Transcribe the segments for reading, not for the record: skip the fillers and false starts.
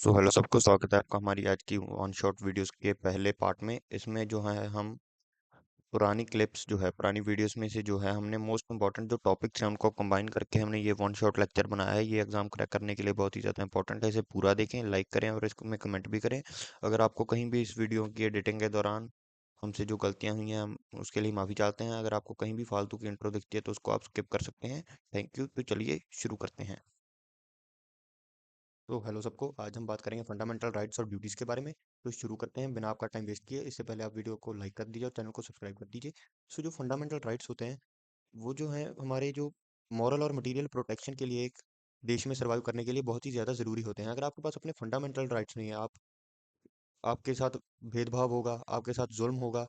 So hello सबको, स्वागत है आपका हमारी आज की वन शॉट वीडियोस के पहले पार्ट में। इसमें जो है हम पुरानी क्लिप्स जो है पुरानी वीडियोस में से जो है हमने मोस्ट इंपॉर्टेंट जो टॉपिक्स हैं उनको कंबाइन करके हमने ये वन शॉट लेक्चर बनाया है। ये एग्जाम क्रैक करने के लिए बहुत ही ज़्यादा इंपॉर्टेंट है। इसे पूरा देखें, लाइक करें और इसमें कमेंट भी करें। अगर आपको कहीं भी इस वीडियो की एडिटिंग के दौरान हमसे जो गलतियाँ हुई हैं हम उसके लिए माफ़ी चाहते हैं। अगर आपको कहीं भी फालतू की इंट्रो दिखती है तो उसको आप स्किप कर सकते हैं। Thank you. तो चलिए शुरू करते हैं। तो हेलो सबको, आज हम बात करेंगे फंडामेंटल राइट्स और ड्यूटीज़ के बारे में। तो शुरू करते हैं बिना आपका टाइम वेस्ट किए। इससे पहले आप वीडियो को लाइक कर दीजिए और चैनल को सब्सक्राइब कर दीजिए। सो जो फंडामेंटल राइट्स होते हैं वो जो हैं हमारे जो मॉरल और मटेरियल प्रोटेक्शन के लिए एक देश में सर्वाइव करने के लिए बहुत ही ज़्यादा ज़रूरी होते हैं। अगर आपके पास अपने फंडामेंटल राइट्स नहीं है, आपके साथ भेदभाव होगा, आपके साथ जुल्म होगा,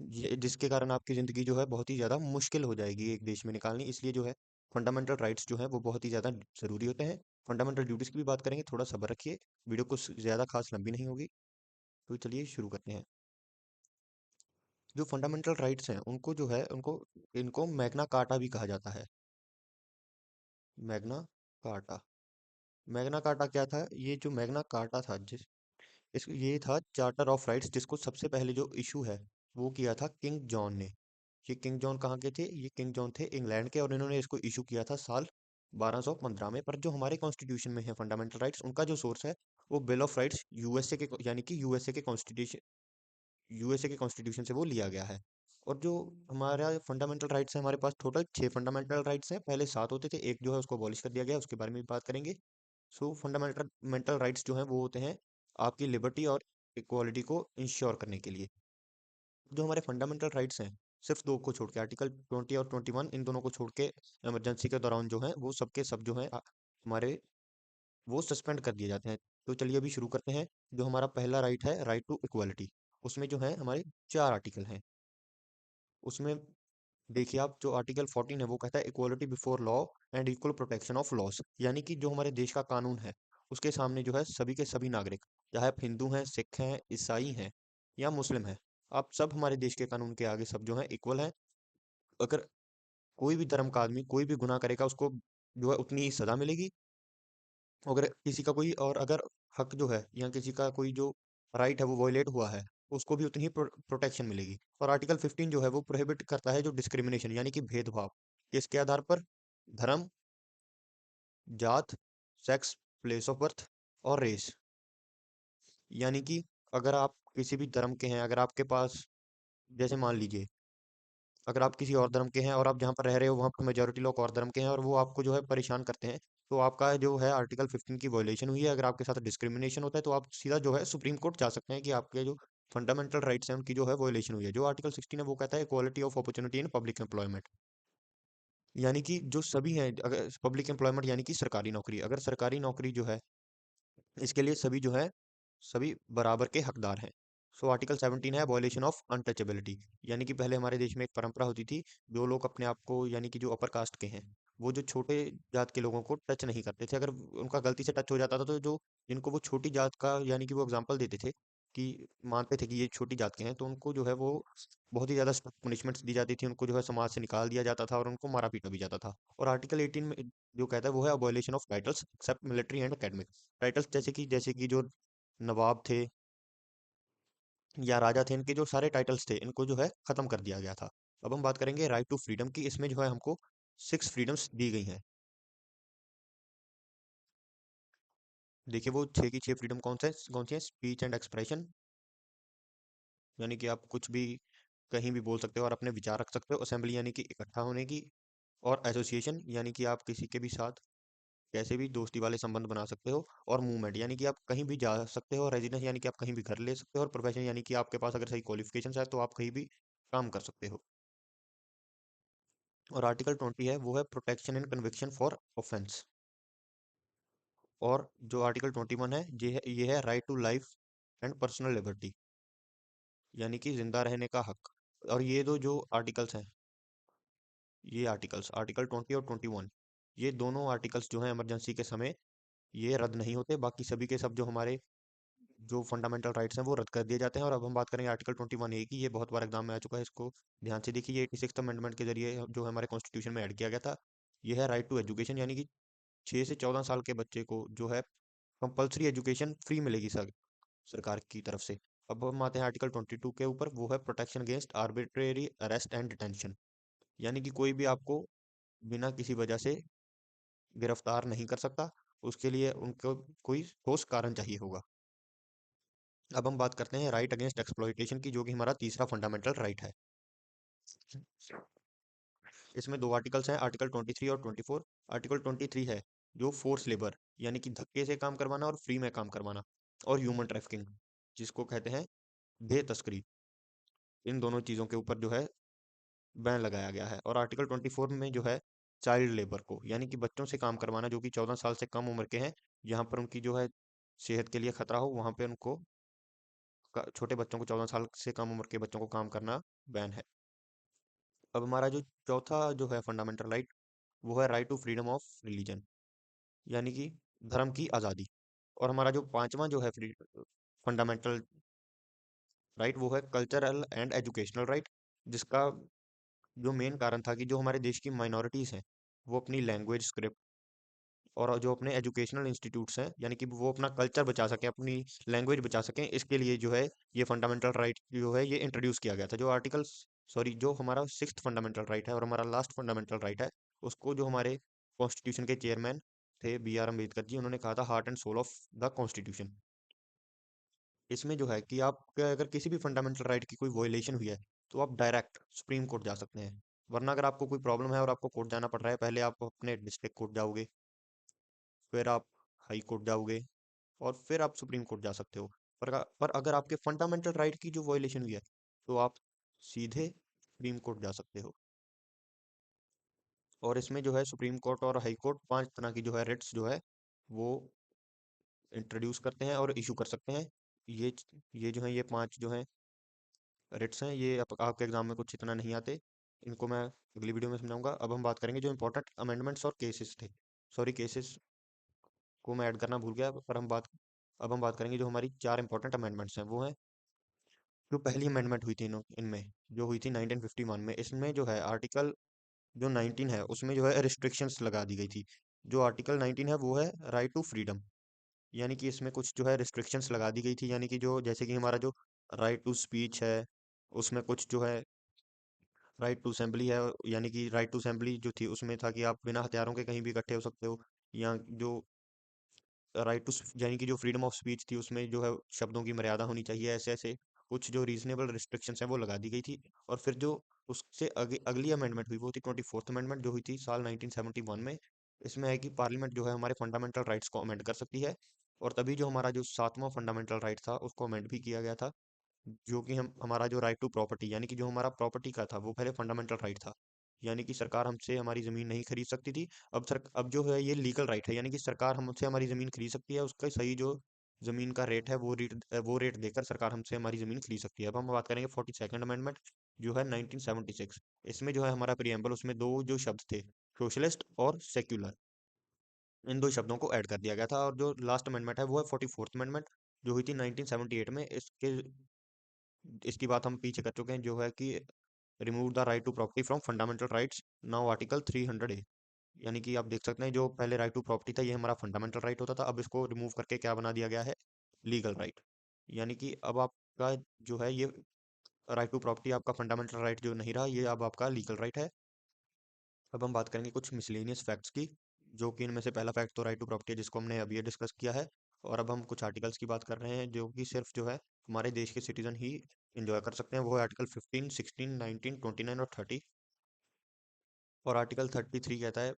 जिसके कारण आपकी ज़िंदगी जो है बहुत ही ज़्यादा मुश्किल हो जाएगी एक देश में निकालनी। इसलिए जो है फंडामेंटल राइट्स जो है वो बहुत ही ज़्यादा ज़रूरी होते हैं। फंडामेंटल ड्यूटीज़ की भी बात करेंगे, थोड़ा सब्र रखिए, वीडियो कुछ ज़्यादा खास लंबी नहीं होगी। तो चलिए शुरू करते हैं। जो फंडामेंटल राइट्स हैं उनको जो है उनको इनको मैग्ना कार्टा भी कहा जाता है। Magna carta. मैग्ना कार्टा क्या था? ये जो मैग्ना कार्टा था इस ये था चार्टर ऑफ राइट्स, जिसको सबसे पहले जो इशू है वो किया था किंग जॉन ने। ये किंग जॉन कहाँ के थे? ये किंग जॉन थे इंग्लैंड के, और इन्होंने इसको इशू किया था साल 1215 में। पर जो हमारे कॉन्स्टिट्यूशन में है फंडामेंटल राइट्स, उनका जो सोर्स है वो बिल ऑफ राइट्स यूएसए के यानी कि यूएसए के कॉन्स्टिट्यूशन से वो लिया गया है। और जो हमारा फंडामेंटल राइट्स है, हमारे पास टोटल 6 फंडामेंटल राइट्स हैं। पहले 7 होते थे, एक जो है उसको अबॉलिश कर दिया गया, उसके बारे में भी बात करेंगे। सो फंडामेंटल मेंटल राइट्स जो हैं वो होते हैं आपकी लिबर्टी और इक्वालिटी को इंश्योर करने के लिए। जो हमारे फंडामेंटल राइट्स हैं, सिर्फ दो को छोड़ के, आर्टिकल 20 और 21, इन दोनों को छोड़ के इमरजेंसी के दौरान जो है वो सबके सब जो है हमारे वो सस्पेंड कर दिए जाते हैं। तो चलिए अभी शुरू करते हैं। जो हमारा पहला राइट है, राइट टू इक्वालिटी, उसमें जो है हमारे 4 आर्टिकल हैं। उसमें देखिए आप, जो आर्टिकल 14 है वो कहता है equality before law and equal protection of loss, यानी कि जो हमारे देश का कानून है उसके सामने जो है सभी के सभी नागरिक, चाहे आप हिंदू हैं, सिख हैं, ईसाई हैं या मुस्लिम हैं, आप सब हमारे देश के कानून के आगे सब जो है इक्वल हैं। अगर कोई भी धर्म का आदमी कोई भी गुनाह करेगा उसको जो है उतनी ही सजा मिलेगी। अगर किसी का कोई और अगर हक जो है या किसी का कोई जो राइट है वो वॉयलेट हुआ है, उसको भी उतनी ही प्रोटेक्शन मिलेगी। और आर्टिकल 15 जो है वो प्रोहिबिट करता है जो डिस्क्रिमिनेशन यानी कि भेदभाव, किसके आधार पर? धर्म, जात, सेक्स, प्लेस ऑफ बर्थ और रेस। यानी कि अगर आप किसी भी धर्म के हैं, अगर आपके पास, जैसे मान लीजिए अगर आप किसी और धर्म के हैं और आप जहाँ पर रह रहे हो वहाँ पर मेजोरिटी लोग और धर्म के हैं और वो आपको जो है परेशान करते हैं, तो आपका जो है आर्टिकल 15 की वायलेशन हुई है। अगर आपके साथ डिस्क्रिमिनेशन होता है तो आप सीधा जो है सुप्रीम कोर्ट जा सकते हैं कि आपके जो फंडामेंटल राइट्स हैं उनकी जो है वायलेशन हुई है। जो आर्टिकल 16 है वो कहता है equality of opportunity in public employment, यानी कि जो सभी हैं, अगर पब्लिक एम्प्लॉयमेंट यानी कि सरकारी नौकरी, अगर सरकारी नौकरी जो है इसके लिए सभी जो है सभी बराबर के हकदार हैं। सो आर्टिकल 17 है अबॉलिशन ऑफ अनटचेबिलिटी, यानी कि पहले हमारे देश में एक परंपरा होती थी, जो लोग अपने आप को यानी कि जो अपर कास्ट के हैं वो जो छोटे जात के लोगों को टच नहीं करते थे। अगर उनका गलती से टच हो जाता था तो जो जिनको वो छोटी जात का यानी कि वो एग्जाम्पल देते थे कि मानते थे कि ये छोटी जात के हैं, तो उनको जो है वो बहुत ही ज़्यादा पनिशमेंट्स दी जाती थी, उनको जो है समाज से निकाल दिया जाता था और उनको मारा पीटा भी जाता था। और आर्टिकल 18 में जो कहता है वो है abolition of titles except military and academic titles, जैसे कि जो नवाब थे या राजा थे, इनके जो सारे टाइटल्स थे इनको जो है खत्म कर दिया गया था। अब हम बात करेंगे राइट टू फ्रीडम की। इसमें जो है हमको 6 फ्रीडम्स दी गई हैं। देखिए वो 6 की 6 फ्रीडम कौन सी है? स्पीच एंड एक्सप्रेशन, यानी कि आप कुछ भी कहीं भी बोल सकते हो और अपने विचार रख सकते हो। असेंबली यानी कि इकट्ठा होने की। और एसोसिएशन यानी कि आप किसी के भी साथ कैसे भी दोस्ती वाले संबंध बना सकते हो। और मूवमेंट यानी कि आप कहीं भी जा सकते हो। रेजिडेंस यानी कि आप कहीं भी घर ले सकते हो। और प्रोफेशन यानी कि आपके पास अगर सही क्वालिफिकेशन है तो आप कहीं भी काम कर सकते हो। और आर्टिकल 20 है वो है protection and conviction for offence. और जो आर्टिकल 21 है ये है right to life and personal liberty, यानी कि जिंदा रहने का हक। और ये दो जो आर्टिकल्स हैं, ये आर्टिकल्स आर्टिकल 20 और 21, ये दोनों आर्टिकल्स जो हैं इमरजेंसी के समय ये रद्द नहीं होते। बाकी सभी के सब जो हमारे जो फंडामेंटल राइट्स हैं वो रद्द कर दिए जाते हैं। और अब हम बात करेंगे आर्टिकल 21 ए की। ये बहुत बार एग्जाम में आ चुका है, इसको ध्यान से देखिए। ये 86 अमेंडमेंट के जरिए जो हमारे कॉन्स्टिट्यूशन में ऐड किया गया था। ये है राइट टू एजुकेशन, यानी कि 6 से 14 साल के बच्चे को जो है कंपलसरी एजुकेशन फ्री मिलेगी सर, सरकार की तरफ से। अब हम आते हैं आर्टिकल 22 के ऊपर, वो है protection against arbitrary arrest and detention. यानी कि कोई भी आपको बिना किसी वजह से गिरफ्तार नहीं कर सकता, उसके लिए उनको कोई ठोस कारण चाहिए होगा। अब हम बात करते हैं राइट अगेंस्ट एक्सप्लॉइटेशन की, जो कि हमारा तीसरा फंडामेंटल राइट है। इसमें दो आर्टिकल्स हैं, आर्टिकल 23 और 24। आर्टिकल 23 है जो फोर्स लेबर, यानी कि धक्के से काम करवाना और फ्री में काम करवाना, और ह्यूमन ट्रैफिकिंग, जिसको कहते हैं देह तस्करी, इन दोनों चीज़ों के ऊपर जो है बैन लगाया गया है। और आर्टिकल 24 में जो है चाइल्ड लेबर को, यानी कि बच्चों से काम करवाना जो कि 14 साल से कम उम्र के हैं, जहाँ पर उनकी जो है सेहत के लिए खतरा हो, वहाँ पे उनको छोटे बच्चों को, 14 साल से कम उम्र के बच्चों को काम करना बैन है। अब हमारा जो चौथा जो है फंडामेंटल राइट, वो है right to freedom of religion, यानी कि धर्म की आज़ादी। और हमारा जो पांचवा जो है फंडामेंटल राइट, वो है कल्चरल एंड एजुकेशनल राइट, जिसका जो मेन कारण था कि जो हमारे देश की माइनॉरिटीज़ हैं, वो अपनी लैंग्वेज, स्क्रिप्ट और जो अपने एजुकेशनल इंस्टीट्यूट्स हैं, यानी कि वो अपना कल्चर बचा सकें, अपनी लैंग्वेज बचा सकें, इसके लिए जो है ये फंडामेंटल राइट जो है ये इंट्रोड्यूस किया गया था। जो आर्टिकल सॉरी जो हमारा सिक्स्थ फंडामेंटल राइट है और हमारा लास्ट फंडामेंटल राइट है, उसको जो हमारे कॉन्स्टिट्यूशन के चेयरमैन थे B.R. अम्बेडकर जी, उन्होंने कहा था heart and soul of the constitution. इसमें जो है कि आप अगर किसी भी फंडामेंटल राइट की कोई वॉयलेशन हुई है, तो आप डायरेक्ट सुप्रीम कोर्ट जा सकते हैं। वरना अगर आपको कोई प्रॉब्लम है और आपको कोर्ट जाना पड़ रहा है, पहले आप अपने डिस्ट्रिक्ट कोर्ट जाओगे, फिर आप हाई कोर्ट जाओगे, और फिर आप सुप्रीम कोर्ट जा सकते हो। पर अगर आपके फंडामेंटल राइट की जो वॉयलेशन हुई है, तो आप सीधे सुप्रीम कोर्ट जा सकते हो। और इसमें जो है सुप्रीम कोर्ट और हाई कोर्ट पांच तरह की जो है रिट्स जो है वो इंट्रोड्यूस करते हैं और इशू कर सकते हैं। ये ये जो है ये पांच जो है रिट्स हैं, ये आपके एग्जाम में कुछ इतना नहीं आते, इनको मैं अगली वीडियो में समझाऊंगा। अब हम बात करेंगे जो इंपॉर्टेंट अमेंडमेंट्स और केसेस थे, सॉरी केसेस को मैं ऐड करना भूल गया, पर अब हम बात करेंगे जो हमारी चार इंपॉर्टेंट अमेंडमेंट्स हैं, वो हैं जो पहली अमेंडमेंट हुई थी इनमें, जो हुई थी 1951 में। इसमें जो है आर्टिकल जो 19 है उसमें जो है रिस्ट्रिक्शंस लगा दी गई थी। जो आर्टिकल 19 है वो है राइट टू फ्रीडम, यानी कि इसमें कुछ जो है रिस्ट्रिक्शंस लगा दी गई थी, यानी कि जो जैसे कि हमारा जो राइट टू स्पीच है, उसमें कुछ जो है राइट टू असेंबली है, यानी कि राइट टू असेंबली जो थी उसमें था कि आप बिना हथियारों के कहीं भी इकट्ठे हो सकते हो। या जो राइट टू यानी कि जो फ्रीडम ऑफ स्पीच थी उसमें जो है शब्दों की मर्यादा होनी चाहिए, ऐसे ऐसे कुछ जो रीजनेबल रिस्ट्रिक्शंस हैं वो लगा दी गई थी। और फिर जो उससे अगली अमेंडमेंट हुई वो थी 24th अमेंडमेंट, जो हुई थी साल 1971 में। इसमें है कि पार्लियामेंट जो है हमारे फंडामेंटल राइट्स को अमेंड कर सकती है, और तभी जो हमारा जो सातवां फंडामेंटल राइट था उसको अमेंड भी किया गया था, जो कि हम हमारा जो राइट टू प्रॉपर्टी, यानी कि जो हमारा प्रॉपर्टी का था वो पहले फंडामेंटल राइट था, यानी कि सरकार हमसे हमारी ज़मीन नहीं खरीद सकती थी। अब जो है ये लीगल राइट है, यानी कि सरकार हमसे हमारी ज़मीन खरीद सकती है, उसका सही जो ज़मीन का रेट है वो रेट देकर सरकार हमसे हमारी ज़मीन खरीद सकती है। अब हम बात करेंगे 42nd अमेंडमेंट, जो है 1976। इसमें जो है हमारा प्रियम्बल, उसमें दो जो शब्द थे, सोशलिस्ट और सेक्युलर, इन दो शब्दों को ऐड कर दिया गया था। और जो लास्ट अमेंडमेंट है वो है 44th अमेंडमेंट, जो हुई थी 1978 में। इसकी बात हम पीछे कर चुके हैं, जो है कि remove the right to property from fundamental rights, now article 300A। यानी कि आप देख सकते हैं जो पहले राइट टू प्रॉपर्टी था ये हमारा फंडामेंटल राइट होता था, अब इसको रिमूव करके क्या बना दिया गया है, लीगल राइट। यानी कि अब आपका जो है ये राइट टू प्रॉपर्टी आपका फंडामेंटल राइट जो नहीं रहा, ये अब आपका लीगल राइट है। अब हम बात करेंगे कुछ मिसलेनियस फैक्ट्स की, जो कि इनमें से पहला फैक्ट तो राइट टू प्रॉपर्टी है, जिसको हमने अभी डिस्कस किया है। और अब हम कुछ आर्टिकल्स की बात कर रहे हैं जो कि सिर्फ जो है हमारे देश के सिटीजन ही इंजॉय कर सकते हैं, वो है आर्टिकल 15, 16, 19, 29 और 30। और आर्टिकल 33 कहता है,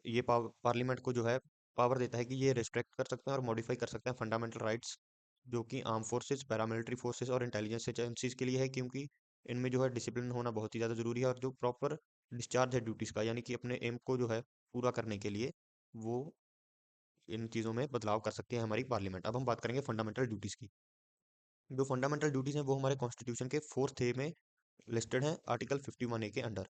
ये पार्लियामेंट को जो है पावर देता है कि ये रिस्ट्रिक्ट कर सकते हैं और मॉडिफाई कर सकते हैं फंडामेंटल राइट्स, जो कि आर्म फोर्सेस, पैरामिलिट्री फोर्सेस और इंटेलिजेंस एजेंसीज के लिए है, क्योंकि इनमें जो है डिसिप्लिन होना बहुत ही ज़्यादा ज़रूरी है, और जो प्रॉपर डिस्चार्ज है ड्यूटीज़ का, यानी कि अपने एम को जो है पूरा करने के लिए वो इन चीज़ों में बदलाव कर सकती है हमारी पार्लियामेंट। अब हम बात करेंगे फंडामेंटल ड्यूटीज़ की। जो फंडामेंटल ड्यूटीज़ हैं वो हमारे कॉन्स्टिट्यूशन के 4th ए में लिस्टेड हैं, आर्टिकल 51A के अंडर।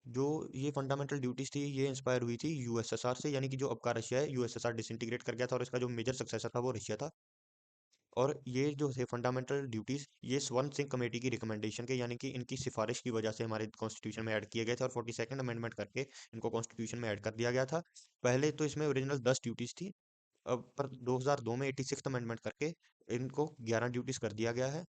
जो ये फंडामेंटल ड्यूटीज थी ये इंस्पायर हुई थी यूएसएसआर से, यानी कि जो अब का रशिया है, यूएसएसआर डिसइंटीग्रेट कर गया था और इसका जो मेजर सक्सेसर था वो रशिया था। और ये जो थे फंडामेंटल ड्यूटीज, ये स्वर्ण सिंह कमेटी की रिकमेंडेशन के, यानी कि इनकी सिफारिश की वजह से हमारे कॉन्स्टिट्यूशन में ऐड किए गए थे, और 42nd अमेंडमेंट करके इनको कॉन्स्टिट्यूशन में ऐड कर दिया गया था। पहले तो इसमें ओरिजिनल 10 ड्यूटीज थी, अब पर 2002 में 86th अमेंडमेंट करके इनको 11 ड्यूटीज कर दिया गया है।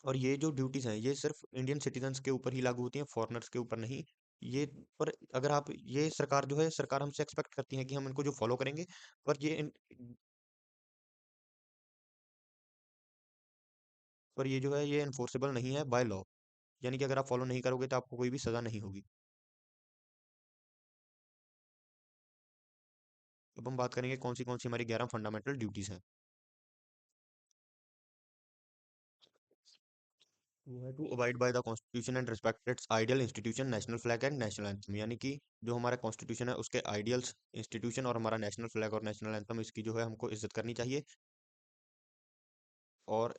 और ये जो ड्यूटीज हैं ये सिर्फ इंडियन सिटीजन्स के ऊपर ही लागू होती हैं, फॉरेनर्स के ऊपर नहीं। ये पर अगर आप ये सरकार जो है, सरकार हमसे एक्सपेक्ट करती है कि हम इनको जो फॉलो करेंगे। पर ये जो है ये इन्फोर्सेबल नहीं है बाय लॉ। यानी कि अगर आप फॉलो नहीं करोगे तो आपको कोई भी सजा नहीं होगी। अब हम बात करेंगे कौन सी हमारी 11 फंडामेंटल ड्यूटीज हैं। वो है to abide by the constitution and respect its ideal institution, national flag and national anthem. यानी कि जो हमारा कॉन्स्टिट्यूशन है उसके आइडियल्स, इंस्टीट्यूशन और हमारा नेशनल फ्लैग और नेशनल एंथम, इसकी जो है हमको इज्जत करनी चाहिए। और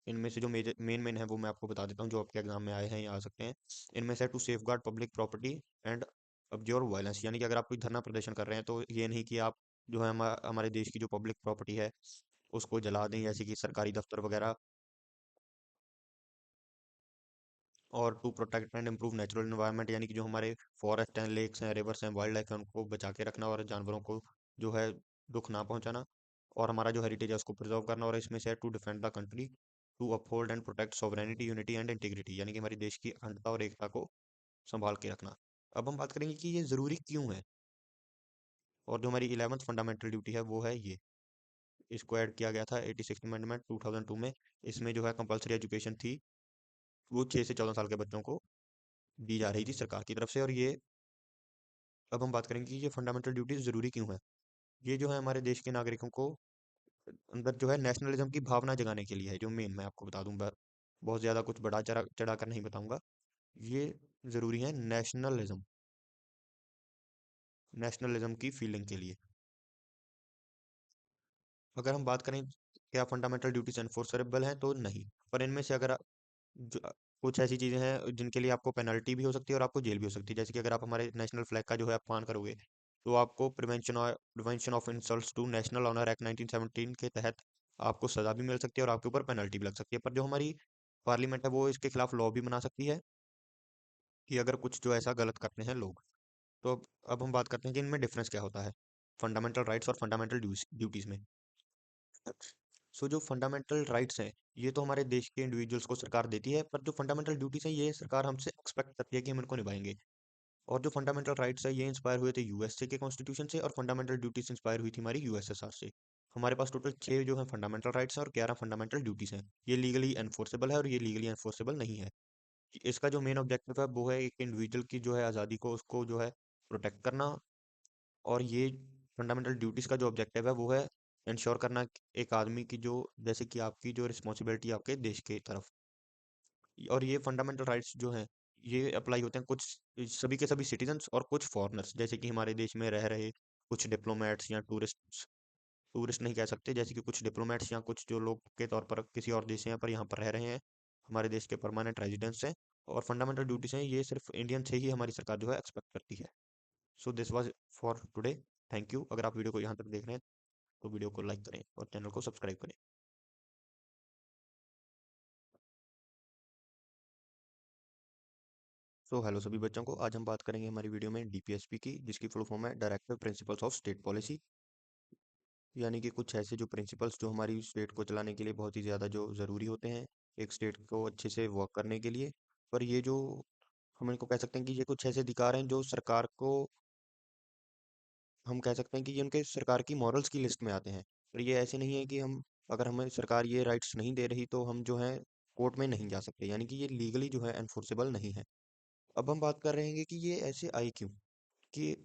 इनमें से जो मेजर मेन मेन है वो मैं आपको बता देता हूँ, जो आपके एग्जाम में आए हैं या आ सकते हैं। इनमें से to safeguard public property and absorb violence. यानी कि अगर आप कोई धरना प्रदर्शन कर रहे हैं तो ये नहीं कि आप जो है हमारे देश की जो पब्लिक प्रॉपर्टी है उसको जला दें, जैसे कि सरकारी दफ्तर वगैरह। और to protect and improve natural environment, यानी कि जो हमारे फॉरेस्ट हैं, लेक्स हैं, रिवर्स हैं, वाइल्ड लाइफ है, उनको बचा के रखना और जानवरों को जो है दुख ना पहुंचाना। और हमारा जो हेरिटेज है उसको प्रिजर्व करना। और इसमें से है to defend the country, to uphold and protect sovereignty, unity and integrity. यानी कि हमारे देश की अखंडता और एकता को संभाल के रखना। अब हम बात करेंगे कि ये ज़रूरी क्यों है। और जो हमारी 11th फंडामेंटल ड्यूटी है वो है ये। इसको ऐड किया गया था 86 अमेंडमेंट 2002 में। इसमें जो है कंपलसरी एजुकेशन थी, वो 6 से 14 साल के बच्चों को दी जा रही थी सरकार की तरफ से। और ये अब हम बात करेंगे कि ये फंडामेंटल ड्यूटीज ज़रूरी क्यों है। ये जो है हमारे देश के नागरिकों को अंदर जो है नेशनलिज्म की भावना जगाने के लिए है। जो मेन मैं आपको बता दूं, बहुत ज़्यादा कुछ बड़ा चढ़ा चढ़ा कर नहीं बताऊंगा। ये ज़रूरी है नेशनलिज्म की फीलिंग के लिए। अगर हम बात करें क्या फंडामेंटल ड्यूटीज एनफोर्सेबल हैं, तो नहीं। पर इनमें से अगर जो कुछ ऐसी चीज़ें हैं जिनके लिए आपको पेनल्टी भी हो सकती है और आपको जेल भी हो सकती है। जैसे कि अगर आप हमारे नेशनल फ्लैग का जो है अपमान करोगे तो आपको prevention of insults to national honour act 1917 के तहत आपको सजा भी मिल सकती है और आपके ऊपर पेनल्टी भी लग सकती है। पर जो हमारी पार्लियामेंट है वो इसके खिलाफ लॉ भी बना सकती है कि अगर कुछ जो ऐसा गलत करते हैं लोग। तो अब हम बात करते हैं कि इनमें डिफरेंस क्या होता है फंडामेंटल राइट्स और फंडामेंटल ड्यूटीज में। सो जो फंडामेंटल राइट्स हैं ये तो हमारे देश के इंडिविजुअल्स को सरकार देती है, पर जो फंडामेंटल ड्यूटीज हैं ये सरकार हमसे एक्सपेक्ट करती है कि हम इनको निभाएंगे। और जो फंडामेंटल राइट्स है ये इंस्पायर हुए थे यूएसए के कॉन्स्टिट्यूशन से, और फंडामेंटल ड्यूटीज इंस्पायर हुई थी हमारी यूएसएसआर से। हमारे पास टोटल 6 जो है फंडामेंटल राइट्स हैं और 11 फंडामेंटल ड्यूटीज हैं। ये लीगली एनफोर्सेबल है और ये लीगली एनफोर्सेबल नहीं है। इसका जो मेन ऑब्जेक्टिव है वो है एक इंडिविजुअल की जो है आज़ादी को उसको जो है प्रोटेक्ट करना। और ये फंडामेंटल ड्यूटीज का जो ऑब्जेक्टिव है वो है इंश्योर करना कि एक आदमी की जो, जैसे कि आपकी जो रिस्पॉन्सिबिलिटी आपके देश के तरफ। और ये फंडामेंटल राइट्स जो हैं ये अप्लाई होते हैं कुछ सभी के सभी सिटीजन्स और कुछ फॉरेनर्स, जैसे कि हमारे देश में रह रहे कुछ डिप्लोमेट्स या टूरिस्ट। टूरिस्ट नहीं कह सकते, जैसे कि कुछ डिप्लोमेट्स या कुछ जो लोग के तौर पर किसी और देश से हैं पर यहाँ पर रह रहे हैं, हमारे देश के परमानेंट रेजिडेंट्स हैं। और फंडामेंटल ड्यूटीज हैं ये सिर्फ इंडियन से ही हमारी सरकार जो है एक्सपेक्ट करती है। So this was for today. Thank you. अगर आप वीडियो को यहाँ तक देख रहे हैं तो वीडियो को लाइक करें और चैनल को सब्सक्राइब करें। सो हेलो सभी बच्चों को, आज हम बात करेंगे हमारी वीडियो में डीपीएसपी की, जिसकी फुल फॉर्म है directive principles of state policy. यानी कि कुछ ऐसे जो प्रिंसिपल्स जो हमारी स्टेट को चलाने के लिए बहुत ही ज़्यादा जो ज़रूरी होते हैं एक स्टेट को अच्छे से वर्क करने के लिए। पर ये जो हम इनको कह सकते हैं कि ये कुछ ऐसे अधिकार हैं जो सरकार को, हम कह सकते हैं कि ये उनके सरकार की मॉरल्स की लिस्ट में आते हैं। पर ये ऐसे नहीं है कि हम, अगर हमें सरकार ये राइट्स नहीं दे रही तो हम जो है कोर्ट में नहीं जा सकते। यानी कि ये लीगली जो है एनफोर्सेबल नहीं है। अब हम बात कर रहे हैं कि ये ऐसे आई क्यों, कि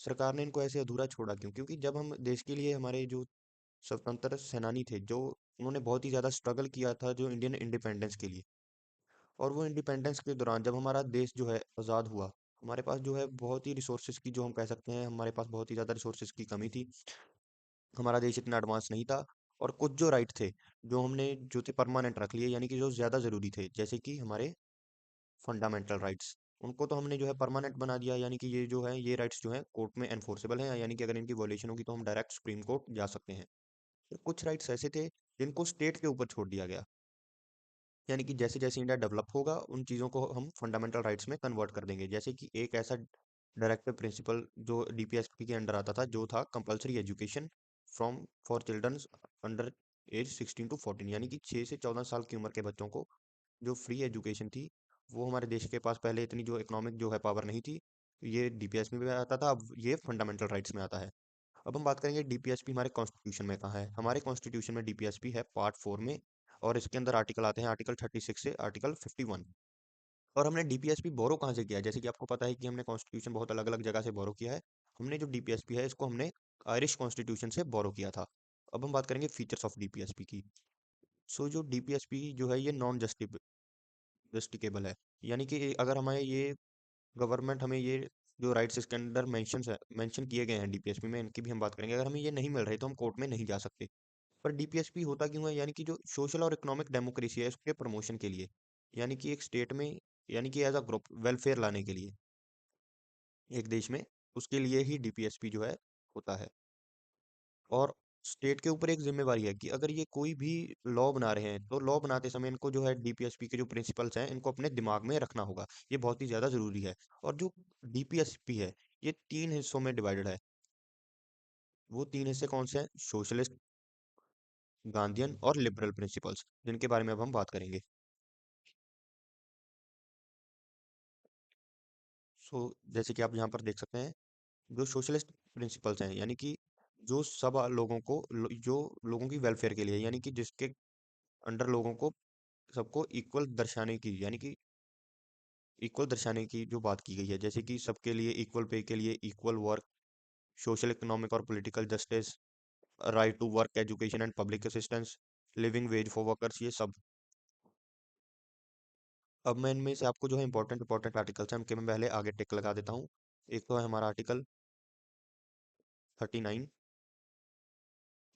सरकार ने इनको ऐसे अधूरा छोड़ा क्यों। क्योंकि जब हम देश के लिए, हमारे जो स्वतंत्र सेनानी थे जो, उन्होंने बहुत ही ज़्यादा स्ट्रगल किया था जो इंडियन इंडिपेंडेंस के लिए। और वो इंडिपेंडेंस के दौरान जब हमारा देश जो है आज़ाद हुआ, हमारे पास जो है बहुत ही रिसोर्सेज की, जो हम कह सकते हैं हमारे पास बहुत ही ज़्यादा रिसोर्सेज की कमी थी। हमारा देश इतना एडवांस नहीं था। और कुछ जो राइट थे जो हमने जो थे परमानेंट रख लिए, यानी कि जो ज़्यादा ज़रूरी थे, जैसे कि हमारे फंडामेंटल राइट्स, उनको तो हमने जो है परमानेंट बना दिया। यानी कि ये जो है ये राइट्स जो है कोर्ट में एनफोर्सेबल हैं, यानी कि अगर इनकी वॉलेशन होगी तो हम डायरेक्ट सुप्रीम कोर्ट जा सकते हैं। तो कुछ राइट्स ऐसे थे जिनको स्टेट के ऊपर छोड़ दिया गया। यानी कि जैसे जैसे इंडिया डेवलप होगा उन चीज़ों को हम फंडामेंटल राइट्स में कन्वर्ट कर देंगे। जैसे कि एक ऐसा डायरेक्टिव प्रिंसिपल जो डीपीएसपी के अंडर आता था जो था compulsory education from for children under as 16 to 14, यानी कि 6 से 14 साल की उम्र के बच्चों को जो फ्री एजुकेशन थी, वो हमारे देश के पास पहले इतनी जो इकोनॉमिक जो है पावर नहीं थी। ये डीपीएस में भी आता था, अब ये फंडामेंटल राइट्स में आता है। अब हम बात करेंगे डीपीएसपी हमारे कॉन्स्टिट्यूशन में कहाँ है। हमारे कॉन्स्टिट्यूशन में डीपीएसपी है पार्ट 4 में, और इसके अंदर आर्टिकल आते हैं आर्टिकल 36 से आर्टिकल 51। और हमने डीपीएसपी बोरो कहाँ से किया है, जैसे कि आपको पता है कि हमने कॉन्स्टिट्यूशन बहुत अलग अलग जगह से बोरो किया है। हमने जो डीपीएसपी है इसको हमने आयरिश कॉन्स्टिट्यूशन से बोरो किया था। अब हम बात करेंगे फीचर्स ऑफ डीपीएसपी की। सो जो डीपीएसपी जो है ये नॉन जस्टिकेबल है, यानी कि अगर हमें ये गवर्नमेंट हमें ये जो राइट्स इसके अंदर मेंशन किए गए हैं डीपीएसपी में, इनकी भी हम बात करेंगे, अगर हमें ये नहीं मिल रही तो हम कोर्ट में नहीं जा सकते। पर डीपीएसपी होता क्यों है, यानी कि जो सोशल और इकोनॉमिक डेमोक्रेसी है उसके प्रमोशन के लिए, यानी कि एक स्टेट में, यानी कि एज अ ग्रुप वेलफेयर लाने के लिए एक देश में, उसके लिए ही डीपीएसपी जो है होता है। और स्टेट के ऊपर एक जिम्मेवारी है कि अगर ये कोई भी लॉ बना रहे हैं तो लॉ बनाते समय इनको जो है डीपीएसपी के जो प्रिंसिपल्स हैं इनको अपने दिमाग में रखना होगा। ये बहुत ही ज्यादा जरूरी है। और जो डीपीएसपी है ये 3 हिस्सों में डिवाइडेड है। वो 3 हिस्से कौन से हैं? सोशलिस्ट, गांधीयन और लिबरल प्रिंसिपल्स, जिनके बारे में अब हम बात करेंगे। सो जैसे कि आप यहाँ पर देख सकते हैं, जो सोशलिस्ट प्रिंसिपल्स हैं, यानी कि जो सब लोगों को जो लोगों की वेलफेयर के लिए, यानी कि जिसके अंडर लोगों को सबको इक्वल दर्शाने की जो बात की गई है, जैसे कि सबके लिए इक्वल पे के लिए इक्वल वर्क, सोशल इकोनॉमिक और political justice, right to work, education and public assistance, living wage for workers, ये सब। अब मैं इनमें से आपको जो है इंपॉर्टेंट इंपॉर्टेंट आर्टिकल्स हैं उनके मैं पहले आगे टिक लगा देता हूँ। एक तो है हमारा आर्टिकल 39,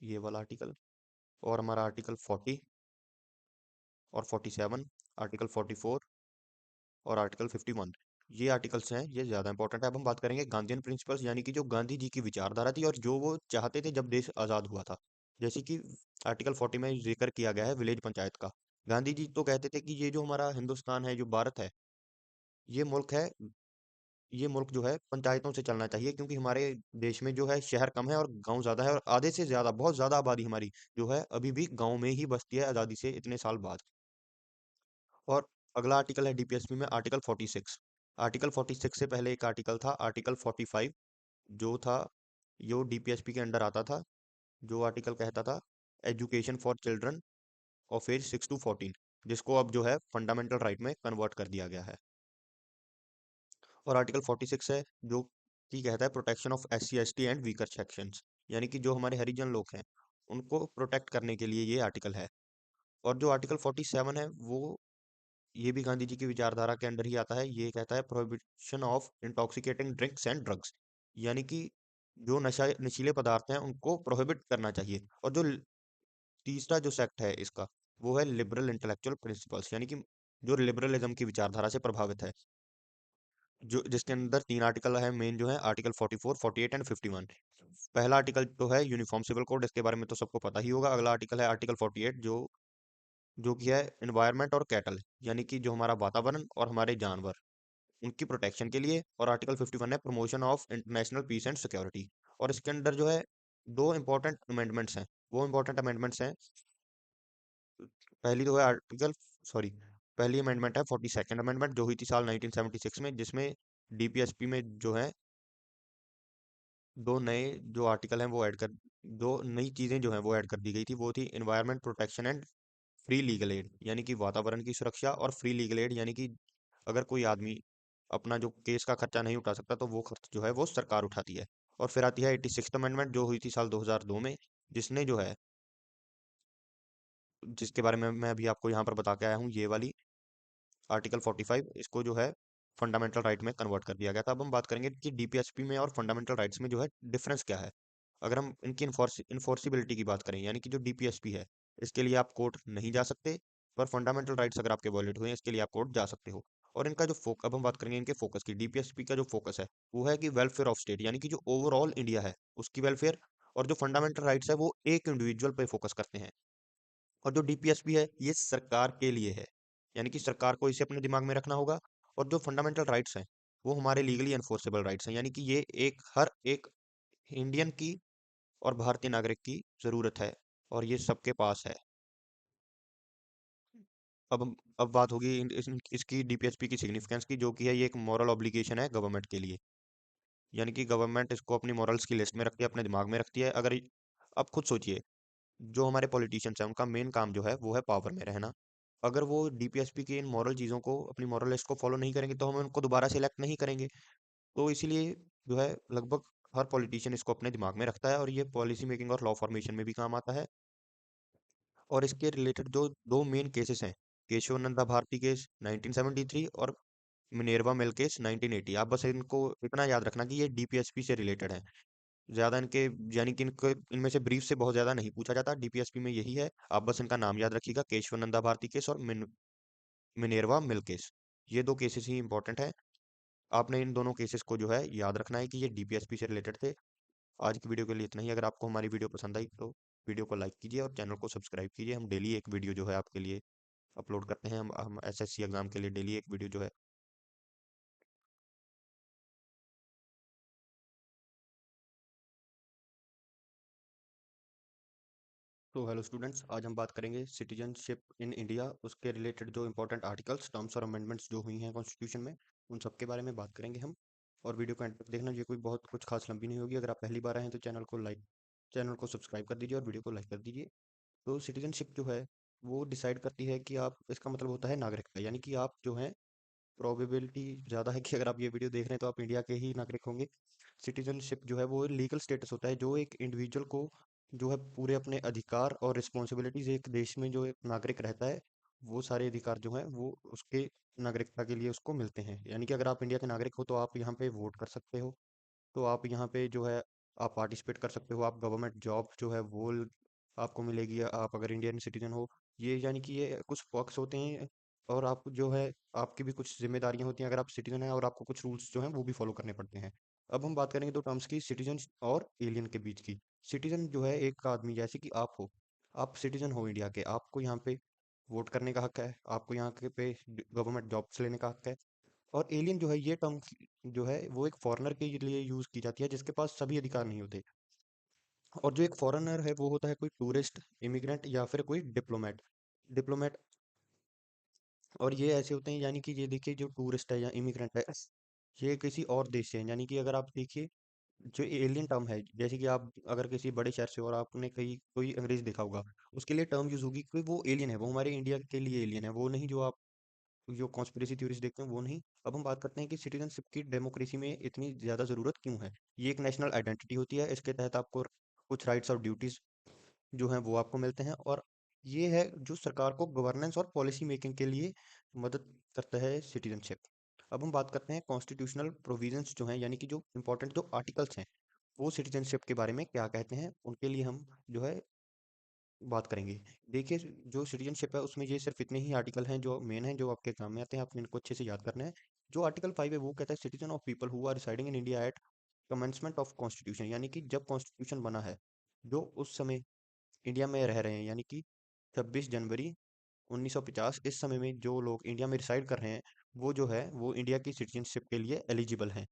ये वाला आर्टिकल, और हमारा आर्टिकल 40 और 47, आर्टिकल 44 और आर्टिकल 51। ये आर्टिकल्स हैं, ये ज्यादा इंपॉर्टेंट है। अब हम बात करेंगे गांधीयन प्रिंसिपल्स, यानी कि जो गांधी जी की विचारधारा थी और जो वो चाहते थे जब देश आजाद हुआ था। जैसे कि आर्टिकल 40 में जिक्र किया गया है विलेज पंचायत का। गांधी जी तो कहते थे कि ये जो हमारा हिंदुस्तान है, जो भारत है, ये मुल्क है, ये मुल्क जो है पंचायतों से चलना चाहिए, क्योंकि हमारे देश में जो है शहर कम है और गांव ज्यादा है, और आधे से ज्यादा बहुत ज्यादा आबादी हमारी जो है अभी भी गांव में ही बसती है आजादी से इतने साल बाद। और अगला आर्टिकल है डीपीएसपी में आर्टिकल 46। आर्टिकल 46 से पहले एक आर्टिकल था आर्टिकल 45, जो था, जो डीपीएसपी के अंडर आता था। जो आर्टिकल कहता था education for children of age 6 to 14, जिसको अब जो है फंडामेंटल राइट में कन्वर्ट कर दिया गया है। और आर्टिकल 46 है जो कि कहता है protection of SC ST and weaker sections, यानी कि जो हमारे हरिजन लोग हैं उनको प्रोटेक्ट करने के लिए ये आर्टिकल है। और जो आर्टिकल 47 है वो, ये भी गांधी जी की विचारधारा के अंडर ही आता है। ये कहता है prohibition of intoxicating drinks and drugs, यानी कि जो नशा नशीले पदार्थ हैं उनको प्रोहिबिट करना चाहिए। और जो तीसरा जो सेक्ट है इसका, वो है लिबरल इंटेलेक्चुअल प्रिंसिपल्स, यानी कि जो लिबरलिज्म की विचारधारा से प्रभावित है, जो जिसके अंदर 3 आर्टिकल है मेन, जो है आर्टिकल 44, 48 एंड 51। पहला आर्टिकल तो है यूनिफॉर्म सिविल कोड, इसके बारे में तो सबको पता ही होगा। अगला आर्टिकल है आर्टिकल 48, जो कि है एनवायरनमेंट और कैटल, यानी कि जो हमारा वातावरण और हमारे जानवर, उनकी प्रोटेक्शन के लिए। और आर्टिकल 51 है promotion of international peace and security. और इसके अंदर जो है दो इंपॉर्टेंट अमेंडमेंट्स हैं। वो इंपॉर्टेंट अमेंडमेंट्स हैं, पहली तो है आर्टिकल सॉरी पहली अमेंडमेंट है 42nd अमेंडमेंट, जो हुई थी साल 1976 में, जिसमें डीपीएसपी में जो है दो नए जो आर्टिकल हैं वो ऐड कर दो नई चीजें जो हैं वो ऐड कर दी गई थी। वो थी environment protection and free legal aid, यानी कि वातावरण की सुरक्षा, और फ्री लीगल एड, यानी कि अगर कोई आदमी अपना जो केस का खर्चा नहीं उठा सकता तो वो खर्च जो है वो सरकार उठाती है। और फिर आती है 86th अमेंडमेंट, जो हुई थी साल 2002 में, जिसने जो है, जिसके बारे में मैं अभी आपको यहाँ पर बता के आया हूँ, ये वाली आर्टिकल 45, इसको जो है फंडामेंटल राइट में कन्वर्ट कर दिया गया था। अब हम बात करेंगे कि डीपीएसपी में और फंडामेंटल राइट्स में जो है डिफरेंस क्या है। अगर हम इनकी इन्फोर्सिबिलिटी की बात करें, यानी कि जो डीपीएसपी है इसके लिए आप कोर्ट नहीं जा सकते, पर फंडामेंटल राइट्स अगर आपके वॉलेट हुए हैं इसके लिए आप कोर्ट जा सकते हो। और इनका जो अब हम बात करेंगे इनके फोकस की। डीपीएसपी का जो फोकस है वो है कि वेलफेयर ऑफ स्टेट, यानी कि जो ओवरऑल इंडिया है उसकी वेलफेयर। और जो फंडामेंटल राइट्स है वो एक इंडिविजुअल पे फोकस करते हैं। और जो डीपीएसपी है ये सरकार के लिए है, यानी कि सरकार को इसे अपने दिमाग में रखना होगा। और जो फंडामेंटल राइट्स हैं वो हमारे लीगली एनफोर्सेबल राइट्स हैं, यानी कि ये एक हर एक इंडियन की और भारतीय नागरिक की जरूरत है, और ये सबके पास है। अब बात होगी इसकी डीपीएसपी की सिग्निफिकेंस की, जो कि है ये एक मॉरल ऑब्लिगेशन है गवर्नमेंट के लिए। यानी कि गवर्नमेंट इसको अपनी मॉरल्स की लिस्ट में रखती है, अपने दिमाग में रखती है। अब खुद सोचिए, जो हमारे पॉलिटिशियंस हैं उनका मेन काम जो है वो है पावर में रहना। अगर वो डीपीएसपी की इन मॉरल चीज़ों को, अपनी मॉरल लिस्ट को फॉलो नहीं करेंगे, तो हम उनको दोबारा से इलेक्ट नहीं करेंगे। तो इसीलिए जो है लगभग हर पॉलिटिशियन इसको अपने दिमाग में रखता है, और ये पॉलिसी मेकिंग और लॉ फॉर्मेशन में भी काम आता है। और इसके रिलेटेड जो दो मेन केसेस हैं, केशव नंदा भारती केस 1973 और मिनेरवा मिल केस 1980, आप बस इनको इतना याद रखना कि ये डीपीएसपी से रिलेटेड है। ज्यादा इनके, यानी कि इनको इनमें से ब्रीफ से बहुत ज्यादा नहीं पूछा जाता, डीपीएसपी में यही है। आप बस इनका नाम याद रखिएगा, केशव नंदा भारती केस और मिनेरवा मिल केस। ये दो केसेस ही इंपॉर्टेंट है। आपने इन दोनों केसेस को जो है याद रखना है कि ये डीपीएसपी से रिलेटेड थे। आज की वीडियो के लिए इतना ही। अगर आपको हमारी वीडियो पसंद आई तो वीडियो को लाइक कीजिए और चैनल को सब्सक्राइब कीजिए। हम डेली एक वीडियो जो है आपके लिए अपलोड करते हैं। हम एसएससी एग्जाम के लिए डेली एक वीडियो जो है। तो हेलो स्टूडेंट्स, आज हम बात करेंगे सिटीजनशिप इन इंडिया, उसके रिलेटेड जो इंपॉर्टेंट आर्टिकल्स, टर्म्स और अमेंडमेंट्स जो हुई हैं कॉन्स्टिट्यूशन में, उन सब के बारे में बात करेंगे हम। और वीडियो को एंड तक देखना, ये कोई बहुत कुछ खास लंबी नहीं होगी। अगर आप पहली बार आए हैं तो चैनल को सब्सक्राइब कर दीजिए और वीडियो को लाइक कर दीजिए। तो सिटीजनशिप जो है वो डिसाइड करती है कि आप, इसका मतलब होता है नागरिकता, यानी कि आप जो हैं, प्रोबेबिलिटी ज़्यादा है कि अगर आप ये वीडियो देख रहे हैं तो आप इंडिया के ही नागरिक होंगे। सिटीजनशिप जो है वो लीगल स्टेटस होता है, जो एक इंडिविजुअल को जो है पूरे अपने अधिकार और रिस्पॉन्सिबिलिटीज, एक देश में जो एक नागरिक रहता है वो सारे अधिकार जो हैं वो उसके नागरिकता के लिए उसको मिलते हैं। यानी कि अगर आप इंडिया के नागरिक हो तो आप यहाँ पे वोट कर सकते हो, तो आप यहाँ पे जो है आप पार्टिसिपेट कर सकते हो, आप गवर्नमेंट जॉब जो है वो आपको मिलेगी, आप अगर इंडियन सिटीजन हो। ये यानी कि ये कुछ पक्ष होते हैं, और आप जो है आपकी भी कुछ जिम्मेदारियां होती हैं अगर आप सिटीजन हैं, और आपको कुछ रूल्स जो हैं वो भी फॉलो करने पड़ते हैं। अब हम बात करेंगे दो टर्म्स की, सिटीजन और एलियन के बीच की। सिटीजन जो है एक आदमी जैसे कि आप हो, आप सिटीजन हो इंडिया के, आपको यहाँ पे वोट करने का हक है, आपको यहाँ के पे गवर्नमेंट जॉब्स लेने का हक है। और एलियन जो है ये टर्म जो है वो एक फॉरेनर के लिए यूज की जाती है, जिसके पास सभी अधिकार नहीं होते। और जो एक फॉरेनर है वो होता है कोई टूरिस्ट, इमिग्रेंट या फिर कोई डिप्लोमेट। और ये ऐसे होते हैं, यानी कि ये देखिए जो टूरिस्ट है या इमिग्रेंट है, ये किसी और देश से है। यानी कि अगर आप देखिए, जो एलियन टर्म है, जैसे कि आप अगर किसी बड़े शहर से हो और आपने कहीं कोई अंग्रेज देखा होगा, उसके लिए टर्म यूज होगी कि वो एलियन है, वो हमारे इंडिया के लिए एलियन है, वो नहीं जो आप जो कॉन्स्पिरेसी थ्योरीज देखते हैं वो नहीं। अब हम बात करते हैं कि सिटीजनशिप की डेमोक्रेसी में इतनी ज़्यादा ज़रूरत क्यों है। ये एक नेशनल आइडेंटिटी होती है, इसके तहत आपको कुछ राइट्स और ड्यूटीज़ जो हैं वो आपको मिलते हैं। और ये है जो सरकार को गवर्नेंस और पॉलिसी मेकिंग के लिए मदद करता है सिटीजनशिप। अब हम बात करते हैं कॉन्स्टिट्यूशनल प्रोविजंस जो हैं, यानी कि जो इंपॉर्टेंट जो आर्टिकल्स हैं वो सिटीजनशिप के बारे में क्या कहते हैं, उनके लिए हम जो है बात करेंगे। देखिए, जो सिटीजनशिप है उसमें ये सिर्फ इतने ही आर्टिकल हैं जो मेन हैं, जो आपके काम में आते हैं, आपने इनको अच्छे से याद करना है। जो आर्टिकल 5 है वो कहता है citizen of people who are residing in India at commencement of constitution, यानी कि जब कॉन्स्टिट्यूशन बना है, जो उस समय इंडिया में रह रहे हैं, यानी कि 26 जनवरी 1950, इस समय में जो लोग इंडिया में रिसाइड कर रहे हैं वो जो है वो इंडिया की सिटीजनशिप के लिए एलिजिबल हैं।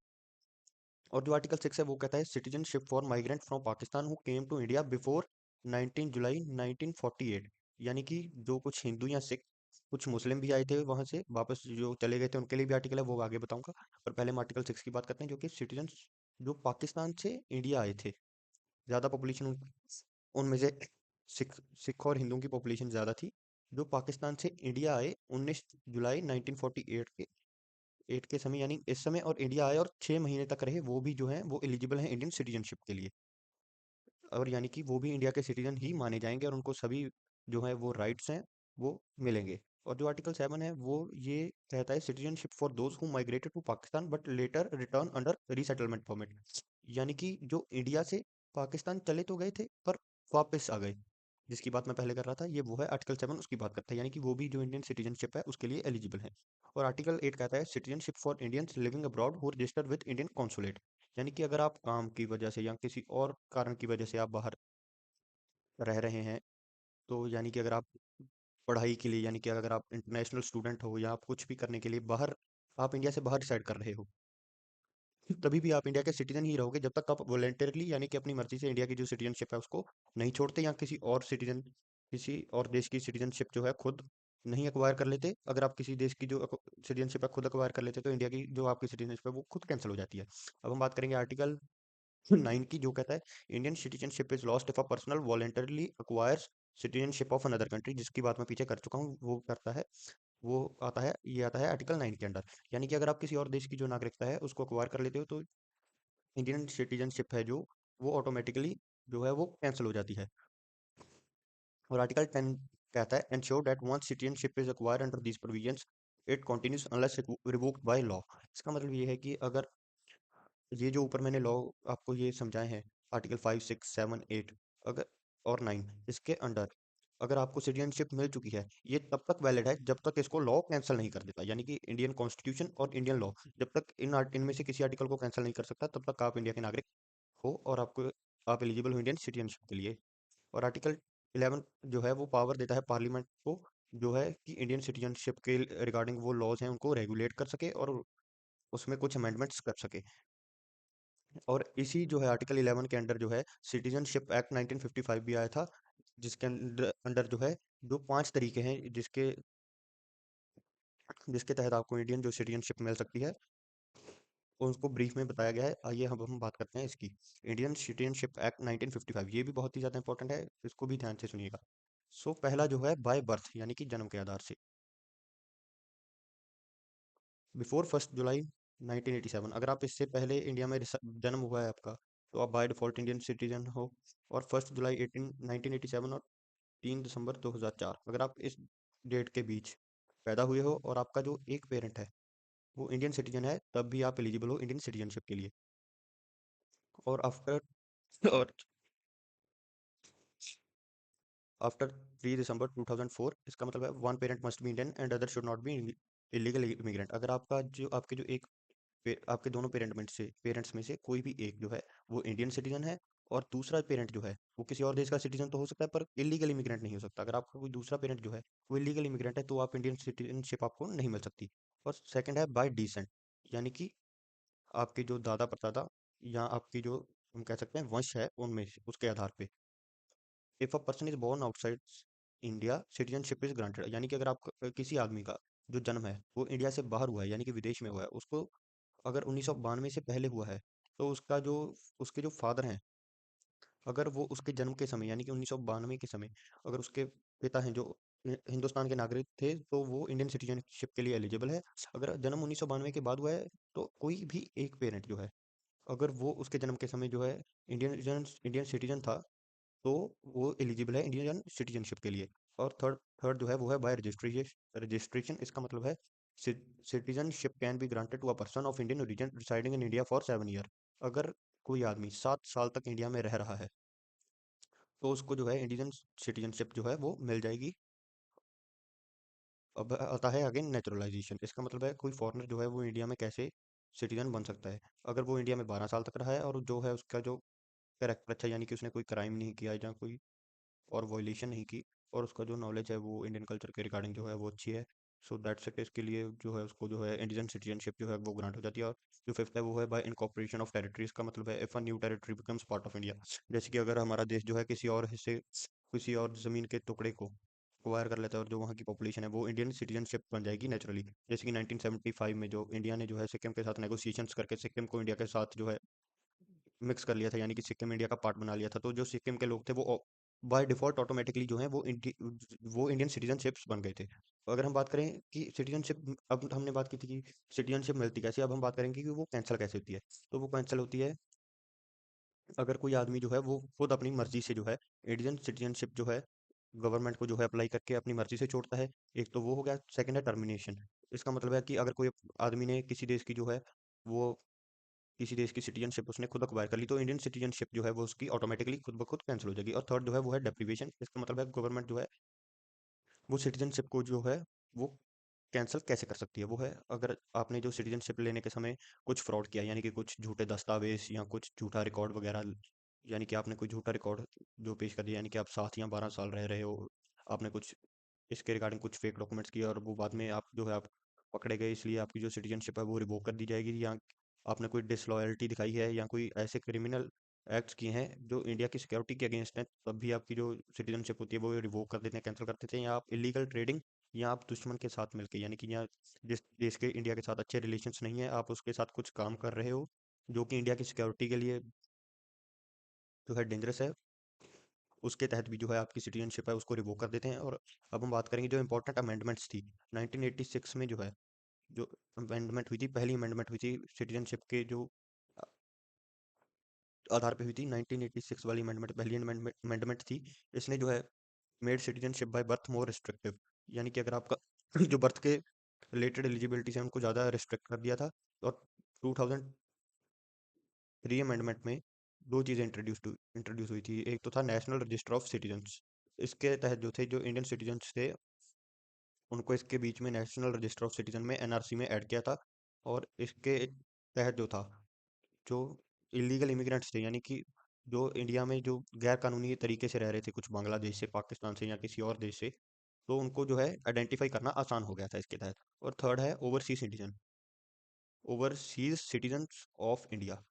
और जो आर्टिकल 6 है वो कहता है citizenship for migrant from Pakistan who came to India before 19 July 1948, यानी कि जो कुछ हिंदू या सिख, कुछ मुस्लिम भी आए थे वहां से वापस जो चले गए थे, उनके लिए भी आर्टिकल है, वो आगे बताऊंगा। पर पहले हम आर्टिकल 6 की बात करते हैं, जो कि सिटीजन जो पाकिस्तान से इंडिया आए थे, ज़्यादा पॉपुलेशन उनमें से सिख सिख और हिंदुओं की पॉपुलेशन ज़्यादा थी, जो पाकिस्तान से इंडिया आए 19 जुलाई 1948 के समय, यानी इस समय, और इंडिया आए और 6 महीने तक रहे, वो भी जो है वो एलिजिबल हैं इंडियन सिटीजनशिप के लिए। और यानी कि वो भी इंडिया के सिटीजन ही माने जाएंगे और उनको सभी जो है वो राइट्स हैं वो मिलेंगे। और जो आर्टिकल 7 है वो ये कहता है citizenship for those who migrated to Pakistan but later return under resettlement permit, यानी कि जो इंडिया से पाकिस्तान चले तो गए थे पर वापस आ गए, जिसकी बात मैं पहले कर रहा था, ये वो है आर्टिकल 7 उसकी बात करता है, यानी कि वो भी जो इंडियन सिटीजनशिप है उसके लिए एलिजिबल है। और आर्टिकल 8 कहता है citizenship for Indians living abroad who registered with Indian consulate, यानी कि अगर आप काम की वजह से या किसी और कारण की वजह से आप बाहर रह रहे हैं, तो यानी कि अगर आप पढ़ाई के लिए, यानी कि अगर आप इंटरनेशनल स्टूडेंट हो या आप कुछ भी करने के लिए बाहर, आप इंडिया से बाहर डिसाइड कर रहे हो, तभी भी आप इंडिया के सिटीजन ही रहोगे जब तक आप वॉलेंटरली यानी कि अपनी मर्जी से इंडिया की जो सिटीजनशिप है उसको नहीं छोड़ते, या किसी और देश की सिटीजनशिप जो है खुद नहीं अक्वायर कर लेते। अगर आप किसी देश की जो सिटीजनशिप है खुद अक्वायर कर लेते तो इंडिया की जो आपकी सिटीजनशिप है वो खुद कैंसिल हो जाती है। अब हम बात करेंगे आर्टिकल 9 की, जो कहता है Indian citizenship is lost if a personal voluntarily acquires citizenship of another country, जिसकी बात मैं पीछे कर चुका हूँ। वो आता है आर्टिकल 9 के अंडर। यानी कि अगर आप किसी और देश की जो नागरिकता है उसको अक्वायर कर लेते हो तो इंडियन सिटीजनशिप है जो वो ऑटोमेटिकली जो है वो कैंसिल हो जाती है। और आर्टिकल 10 कहता है ensure that once citizenship is acquired under these provisions it continues unless revoked by law. इसका मतलब ये है कि अगर ये जो ऊपर मैंने लॉ आपको ये समझाए हैं, आर्टिकल 5, 6, 7, 8 अगर और 9, इसके अंडर अगर आपको सिटीजनशिप मिल चुकी है ये तब तक वैलिड है जब तक इसको लॉ कैंसिल नहीं कर देता। यानी कि इंडियन कॉन्स्टिट्यूशन और इंडियन लॉ जब तक इनमें से किसी आर्टिकल को कैंसिल नहीं कर सकता तब तक आप इंडिया के नागरिक हो, और आप एलिजिबल हो इंडियन सिटीजनशिप के लिए। और आर्टिकल 11 जो है वो पावर देता है पार्लियामेंट को, जो है कि इंडियन सिटीजनशिप के रिगार्डिंग वो लॉज हैं उनको रेगुलेट कर सके और उसमें कुछ अमेंडमेंट्स कर सके। और इसी जो है आर्टिकल 11 के अंडर जो है सिटीजनशिप एक्ट 1955 भी आया था, जिसके अंडर अंडर जो है जो 5 तरीके हैं जिसके तहत आपको इंडियन जो सिटीजनशिप मिल सकती है उसको ब्रीफ में बताया गया है। आइए हम बात करते हैं इसकी। इंडियन सिटीजनशिप एक्ट 1955 ये भी बहुत ही ज़्यादा इंपॉर्टेंट है, इसको भी ध्यान से सुनिएगा। पहला जो है बाय बर्थ यानी कि जन्म के आधार से, बिफोर 1 जुलाई 1987 अगर आप इससे पहले इंडिया में जन्म हुआ है आपका तो आप बाय डिफॉल्ट इंडियन सिटीजन हो। और 1 जुलाई 1987 और 3 दिसंबर 2004 अगर आप इस डेट के बीच पैदा हुए हो और आपका जो एक पेरेंट है वो इंडियन सिटीजन है तब भी आप एलिजिबल हो इंडियन सिटीजनशिप के लिए। और और आफ्टर 3 दिसंबर 2004 इसका मतलब है one parent must be Indian and other should not be illegal immigrant. अगर आपके जो एक आपके दोनों पेरेंट्स में से कोई भी एक जो है वो इंडियन सिटीजन है और दूसरा पेरेंट जो है वो किसी और देश का सिटीजन तो हो सकता है पर इलीगल इमिग्रेंट नहीं हो सकता। अगर आपका कोई दूसरा पेरेंट जो है वो इलीगल इमिग्रेंट है तो आप इंडियन सिटीजनशिप आपको नहीं मिल सकती। और सेकंड है बाय डिसेंट, यानी कि आपके जो दादा परदादा या आपकी जो हम कह सकते हैं वंश है उनमें से उसके आधार पे if a person is born outside India citizenship is granted. यानी कि अगर आप किसी आदमी का जो जन्म है वो इंडिया से बाहर हुआ है यानी कि विदेश में हुआ है उसको अगर 1992 से पहले हुआ है तो उसके जो फादर हैं अगर वो उसके जन्म के समय यानी कि 1992 के समय अगर उसके पिता हैं जो हिंदुस्तान के नागरिक थे तो वो इंडियन सिटीजनशिप के लिए एलिजिबल है। अगर जन्म 1992 के बाद हुआ है तो कोई भी एक पेरेंट जो है अगर वो उसके जन्म के समय जो है इंडियन सिटीजन था तो वो एलिजिबल है इंडियन सिटीजनशिप के लिए। और थर्ड थर्ड जो है वो है बाय रजिस्ट्रेशन रजिस्ट्रेशन इसका मतलब है citizenship can be granted to a person of Indian origin residing in India for 7 year. अगर कोई आदमी 7 साल तक इंडिया में रह रहा है तो उसको जो है इंडियन सिटीजनशिप जो है वो मिल जाएगी। अब आता है अगेन नेचुरलाइजेशन, इसका मतलब है कोई फॉरेनर जो है वो इंडिया में कैसे सिटीजन बन सकता है। अगर वो इंडिया में 12 साल तक रहा है और जो है उसका जो कैरेक्टर अच्छा यानी कि उसने कोई क्राइम नहीं किया या कोई और वॉयलेशन नहीं की और उसका जो नॉलेज है वो इंडियन कल्चर के रिगार्डिंग जो है वो अच्छी है, सो दैट्स इट। इसके लिए जो है उसको जो है इंडियन सिटीजनशिप जो है वो ग्रांट हो जाती है। और जो फिफ्थ है वो है बाय इनकॉर्पोरेशन ऑफ टेरिटरीज का मतलब है if a new territory becomes part of India. जैसे कि अगर हमारा देश जो है किसी और ज़मीन के टुकड़े को एक्वायर कर लेता है और जो वहाँ की पॉपुलेशन है वो इंडियन सिटीजनशिप बन जाएगी नेचुरली। जैसे कि 1975 में जो इंडिया ने जो है सिक्किम के साथ नेगोशिएशंस करके सिक्किम को इंडिया के साथ जो है मिक्स कर लिया था यानी कि सिक्किम इंडिया का पार्ट बना लिया था, तो जो सिक्किम के लोग थे वो बाय डिफॉल्ट ऑटोमेटिकली जो है वो इंडियन सिटीजनशिप्स बन गए थे। तो अगर हम बात करें कि सिटीजनशिप, अब हमने बात की थी कि सिटीजनशिप मिलती कैसे, अब हम बात करेंगे कि वो कैंसिल कैसे होती है। तो वो कैंसिल होती है अगर कोई आदमी जो है वो खुद अपनी मर्जी से जो है इंडियन सिटीजनशिप जो है गवर्नमेंट को जो है अप्लाई करके अपनी मर्जी से छोड़ता है। एक तो वो हो गया, सेकंड है टर्मिनेशन। इसका मतलब है कि अगर कोई आदमी ने किसी देश की जो है वो किसी देश की सिटीजनशिप उसने खुद अक्वायर कर ली तो इंडियन सिटीजनशिप जो है वो उसकी ऑटोमेटिकली खुद ब खुद कैंसिल हो जाएगी। और थर्ड जो है वो है डेप्रीवेशन, इसका मतलब है गवर्नमेंट जो है वो सिटीजनशिप को जो है वो कैंसिल कैसे कर सकती है। वो है अगर आपने जो सिटीजनशिप लेने के समय कुछ फ्रॉड किया यानी कि कुछ झूठे दस्तावेज या कुछ झूठा रिकॉर्ड वगैरह, यानी कि आपने कोई झूठा रिकॉर्ड जो पेश कर दिया यानी कि आप 7 या 12 साल रह रहे हो, आपने कुछ इसके रिगार्डिंग कुछ फेक डॉक्यूमेंट्स किए और वो बाद में आप जो है आप पकड़े गए इसलिए आपकी जो सिटीजनशिप है वो रिवोक कर दी जाएगी। या आपने कोई डिसलॉयल्टी दिखाई है या कोई ऐसे क्रिमिनल एक्ट्स किए हैं जो इंडिया की सिक्योरिटी के अगेंस्ट हैं, तब भी आपकी जो सिटीजनशिप होती है वो रिवोक कर देते हैं, कैंसिल कर देते हैं। या आप इलीगल ट्रेडिंग या आप दुश्मन के साथ मिलकर, यानी कि यहाँ जिस देश के इंडिया के साथ अच्छे रिलेशंस नहीं है, आप उसके साथ कुछ काम कर रहे हो जो कि इंडिया की सिक्योरिटी के लिए जो है डेंजरस है, उसके तहत भी जो है आपकी सिटीजनशिप है उसको रिवोक कर देते हैं। और अब हम बात करेंगे जो इंपॉर्टेंट अमेंडमेंट्स थी 1986 में, जो है जो अमेंडमेंट हुई थी, पहली अमेंडमेंट हुई थी सिटीजनशिप के जो आधार पे हुई थी। 1986 वाली अमेंडमेंट पहली अमेंडमेंट थी। इसने जो है made citizenship by birth more restrictive, यानी कि अगर आपका जो बर्थ के रिलेटेड एलिजिबिलिटीज हैं उनको ज़्यादा रिस्ट्रिक्ट कर दिया था। और 2003 अमेंडमेंट में दो चीज़ें इंट्रोड्यूस हुई थी। एक तो था नेशनल रजिस्टर ऑफ सिटीजन्स। इसके तहत जो थे, जो इंडियन सिटीजन्स थे, उनको इसके बीच में नेशनल रजिस्टर ऑफ सिटीजन में एनआरसी में ऐड किया था। और इसके तहत जो था, जो इलीगल इमिग्रेंट्स थे, यानी कि जो इंडिया में जो गैर कानूनी तरीके से रह रहे थे, कुछ बांग्लादेश से, पाकिस्तान से या किसी और देश से, तो उनको जो है आइडेंटिफाई करना आसान हो गया था इसके तहत। और थर्ड है ओवरसीज सिटीजन्स ऑफ इंडिया।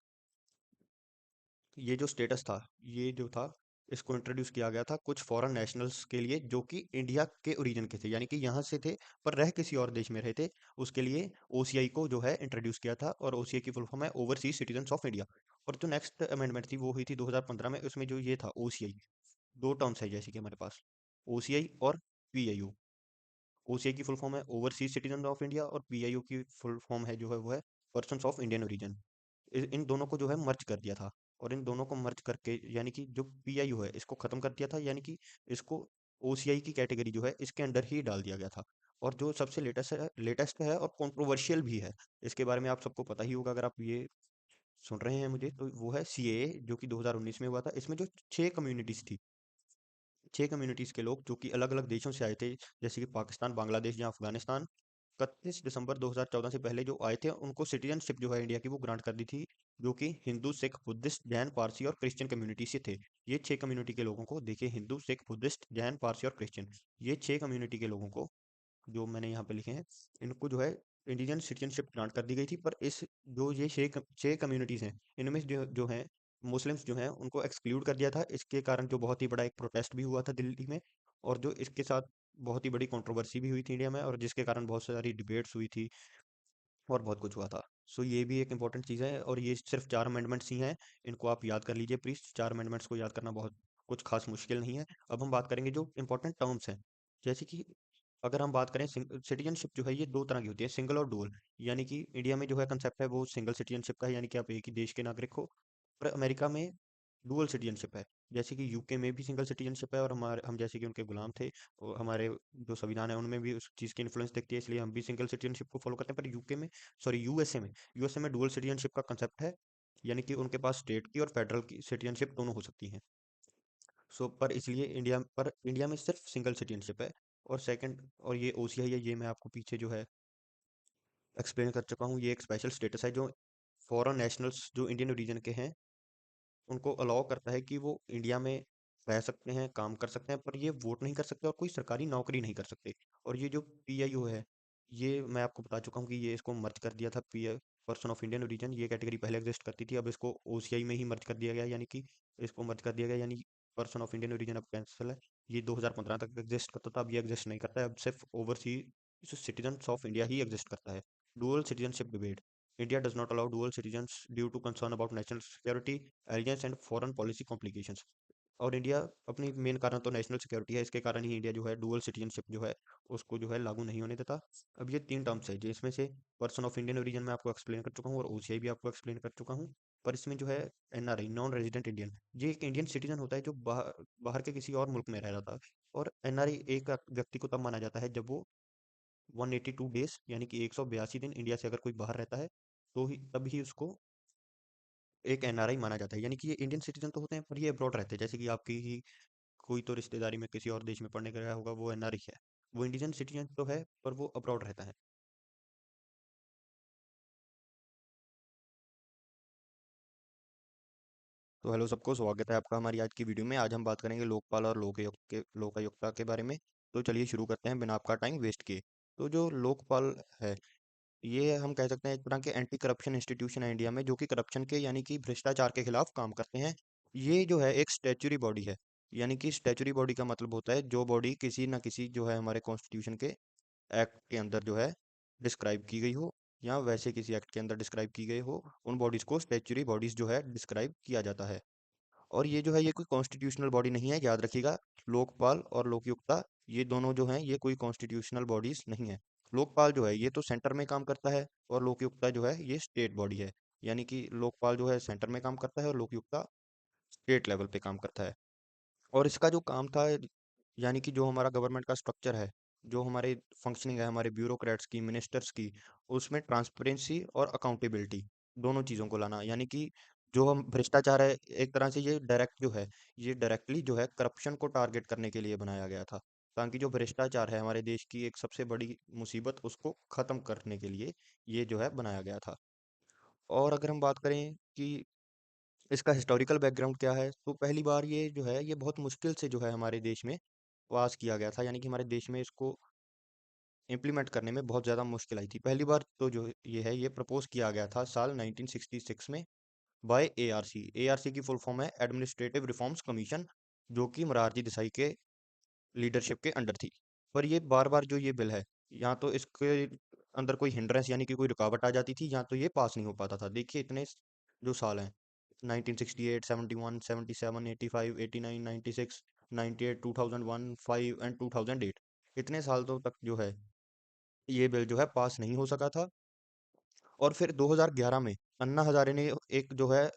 ये जो स्टेटस था, ये जो था, इसको इंट्रोड्यूस किया गया था कुछ फॉरेन नेशनल्स के लिए जो कि इंडिया के ओरिजिन के थे, यानी कि यहाँ से थे पर रह किसी और देश में रहे थे। उसके लिए ओसीआई को जो है इंट्रोड्यूस किया था, और ओसीआई की फुल फॉर्म है ओवरसीज सिटीजन्स ऑफ इंडिया। और जो नेक्स्ट अमेंडमेंट थी वो हुई थी 2015 में। उसमें जो ये था ओसीआई, दो टर्म्स है जैसे कि हमारे पास ओसीआई और पीआईओ। ओसीआई की फुल फॉर्म है ओवरसीज सिटीजन ऑफ इंडिया, और पीआईओ की फुल फॉर्म है जो है वो है पर्सन ऑफ इंडियन ओरिजिन। इन दोनों को जो है मर्ज कर दिया था। और इन दोनों को मर्ज करके, यानी कि जो पीआईयू है इसको खत्म कर दिया था, यानी कि इसको ओसीआई की कैटेगरी जो है इसके अंडर ही डाल दिया गया था। और जो सबसे लेटेस्ट है और कंट्रोवर्शियल भी है, इसके बारे में आप सबको पता ही होगा अगर आप ये सुन रहे हैं मुझे, तो वो है सीएए, जो कि 2019 में हुआ था। इसमें जो 6 कम्युनिटीज थी, 6 कम्युनिटीज के लोग जो कि अलग अलग देशों से आए थे, जैसे कि पाकिस्तान, बांग्लादेश या अफगानिस्तान, 31 दिसंबर 2014 से पहले जो आए थे उनको सिटीजनशिप जो है इंडिया की वो ग्रांट कर दी थी, जो कि हिंदू, सिख, बुद्धिस्ट, जैन, पारसी और क्रिश्चियन कम्युनिटी से थे। ये 6 कम्युनिटी के लोगों को देखिए, हिंदू, सिख, बुद्धिस्ट, जैन, पारसी और क्रिश्चियन, ये 6 कम्युनिटी के लोगों को जो मैंने यहाँ पे लिखे हैं, इनको जो है इंडियन सिटीजनशिप ग्रांट कर दी गई थी। पर इस जो ये 6 कम्युनिटीज़ हैं, इनमें जो जो हैं मुस्लिम्स जो हैं उनको एक्सक्लूड कर दिया था। इसके कारण जो बहुत ही बड़ा एक प्रोटेस्ट भी हुआ था दिल्ली में, और जो इसके साथ बहुत ही बड़ी कंट्रोवर्सी भी हुई थी इंडिया में, और जिसके कारण बहुत सारी डिबेट्स हुई थी और बहुत कुछ हुआ था। सो ये भी एक इंपॉर्टेंट चीज़ है, और ये सिर्फ 4 अमेंडमेंट्स ही हैं। इनको आप याद कर लीजिए प्लीज़, 4 अमेंडमेंट्स को याद करना बहुत कुछ खास मुश्किल नहीं है। अब हम बात करेंगे जो इंपॉर्टेंट टर्म्स हैं, जैसे कि अगर हम बात करें, सिटीजनशिप जो है ये दो तरह की होती है, सिंगल और डुअल। यानी कि इंडिया में जो है कंसेप्ट है वो सिंगल सिटीजनशिप का है, यानी कि आप एक ही देश के नागरिक हो। पर अमेरिका में डुअल सिटीजनशिप है, जैसे कि यूके में भी सिंगल सिटीजनशिप है, और हम जैसे कि उनके गुलाम थे, और हमारे जो संविधान है उनमें भी उस चीज़ की इन्फ्लुएंस दिखती है, इसलिए हम भी सिंगल सिटीजनशिप को फॉलो करते हैं। पर यूएसए में डुअल सिटीजनशिप का कंसेप्ट है, यानी कि उनके पास स्टेट की और फेडरल की सिटीजनशिप दोनों हो सकती हैं। सो पर इसलिए इंडिया में सिर्फ सिंगल सिटीजनशिप है। और सेकंड, और ये ओसीआई है, ये मैं आपको पीछे जो है एक्सप्लेन कर चुका हूँ। ये एक स्पेशल स्टेटस है जो फॉरेन नेशनल्स जो इंडियन ओरिजिन के हैं उनको अलाउ करता है कि वो इंडिया में रह सकते हैं, काम कर सकते हैं, पर ये वोट नहीं कर सकते और कोई सरकारी नौकरी नहीं कर सकते। और ये जो पीआईओ है, ये मैं आपको बता चुका हूँ कि ये इसको मर्ज कर दिया था, P person of Indian origin, ये कैटेगरी पहले एग्जिस्ट करती थी, अब इसको ओसीआई में ही मर्ज कर दिया गया, यानी कि इसको मर्ज कर दिया गया, यानी पर्सन ऑफ इंडियन ओरिजिन अब कैंसिल है। ये 2015 तक एग्जिस्ट करता था, अब ये एग्जिस्ट नहीं करता है, अब सिर्फ overseas citizen of India he exist करता है। Dual citizenship debate, India does not allow dual citizens due to concern about national security, alliance and foreign policy complications। और इंडिया अपनी मेन कारण तो नेशनल सिक्योरिटी है, इसके कारण ही इंडिया जो है डुअल सिटीजनशिप जो है उसको जो है लागू नहीं होने देता। अब ये 3 टर्म्स है जिसमें से पर्सन ऑफ इंडियन ओरिजिन मैं आपको एक्सप्लेन कर चुका हूँ, और ओसीआई भी आपको एक्सप्लेन कर चुका हूँ। पर इसमें जो है एनआरआई, नॉन रेजिडेंट इंडियन, ये एक इंडियन सिटीजन होता है जो बाहर बाहर के किसी और मुल्क में रह रहा था। और एनआरआई एक व्यक्ति को तब माना जाता है जब वो 182 डेज, यानी कि 182 दिन इंडिया से अगर कोई बाहर रहता है, तो ही तब ही उसको एक एनआरआई माना जाता है। यानी कि ये इंडियन सिटीजन तो होते हैं पर ये अब्रॉड रहते हैं, जैसे कि आपकी ही कोई तो रिश्तेदारी में किसी और देश में पढ़ने गया होगा, वो एनआरआई है। वो इंडियन सिटीजन तो है पर वो अब्रॉड रहता है। तो हेलो सबको, स्वागत है आपका हमारी आज की वीडियो में। आज हम बात करेंगे लोकपाल और लोकायुक्ता के बारे में। तो चलिए शुरू करते हैं बिना आपका टाइम वेस्ट किए। तो जो लोकपाल है, ये हम कह सकते हैं एक तरह के एंटी करप्शन इंस्टीट्यूशन है इंडिया में, जो कि करप्शन के यानी कि भ्रष्टाचार के खिलाफ काम करते हैं। ये जो है एक स्टैच्यूरी बॉडी है। यानी कि स्टैच्यूरी बॉडी का मतलब होता है जो बॉडी किसी ना किसी जो है हमारे कॉन्स्टिट्यूशन के एक्ट के अंदर जो है डिस्क्राइब की गई हो, या वैसे किसी एक्ट के अंदर डिस्क्राइब की गई हो, उन बॉडीज को स्टैच्यूरी बॉडीज जो है डिस्क्राइब किया जाता है। और ये जो है ये कोई कॉन्स्टिट्यूशनल बॉडी नहीं है, याद रखिएगा। लोकपाल और लोकयुक्ता ये दोनों जो हैं ये कोई कॉन्स्टिट्यूशनल बॉडीज नहीं है। लोकपाल जो है ये तो सेंटर में काम करता है, और लोकयुक्ता जो है ये स्टेट बॉडी है। यानी कि लोकपाल जो है सेंटर में काम करता है और लोकयुक्ता स्टेट लेवल पे काम करता है। और इसका जो काम था, यानी कि जो हमारा गवर्नमेंट का स्ट्रक्चर है, जो हमारे फंक्शनिंग है हमारे ब्यूरोक्रेट्स की, मिनिस्टर्स की, उसमें ट्रांसपेरेंसी और अकाउंटेबिलिटी दोनों चीज़ों को लाना। यानी कि जो हम भ्रष्टाचार है, एक तरह से ये डायरेक्ट जो है, ये डायरेक्टली जो है करप्शन को टारगेट करने के लिए बनाया गया था, ताकि जो भ्रष्टाचार है हमारे देश की एक सबसे बड़ी मुसीबत, उसको ख़त्म करने के लिए ये जो है बनाया गया था। और अगर हम बात करें कि इसका हिस्टोरिकल बैकग्राउंड क्या है, तो पहली बार ये जो है ये बहुत मुश्किल से जो है हमारे देश में पास किया गया था। यानी कि हमारे देश में इसको इम्प्लीमेंट करने में बहुत ज़्यादा मुश्किल आई थी। पहली बार तो जो ये है ये प्रपोज किया गया था साल 1966 में बाय एआरसी। एआरसी की फुल फॉर्म है एडमिनिस्ट्रेटिव रिफॉर्म्स कमीशन, जो कि मोरारजी देसाई के लीडरशिप के अंडर थी। पर ये बार बार जो ये बिल है, यहाँ तो इसके अंदर कोई हिंड्रेंस यानी कि कोई रुकावट आ जाती थी, यहाँ तो ये पास नहीं हो पाता था। देखिए इतने जो साल हैं, 1968, 71, 77, 85, 89, 96, 98, 2001, 5 एंड 2008, इतने साल तो तक जो है ये बिल जो है पास नहीं हो सका था। और फिर 2011 में अन्ना हजारे ने एक जो है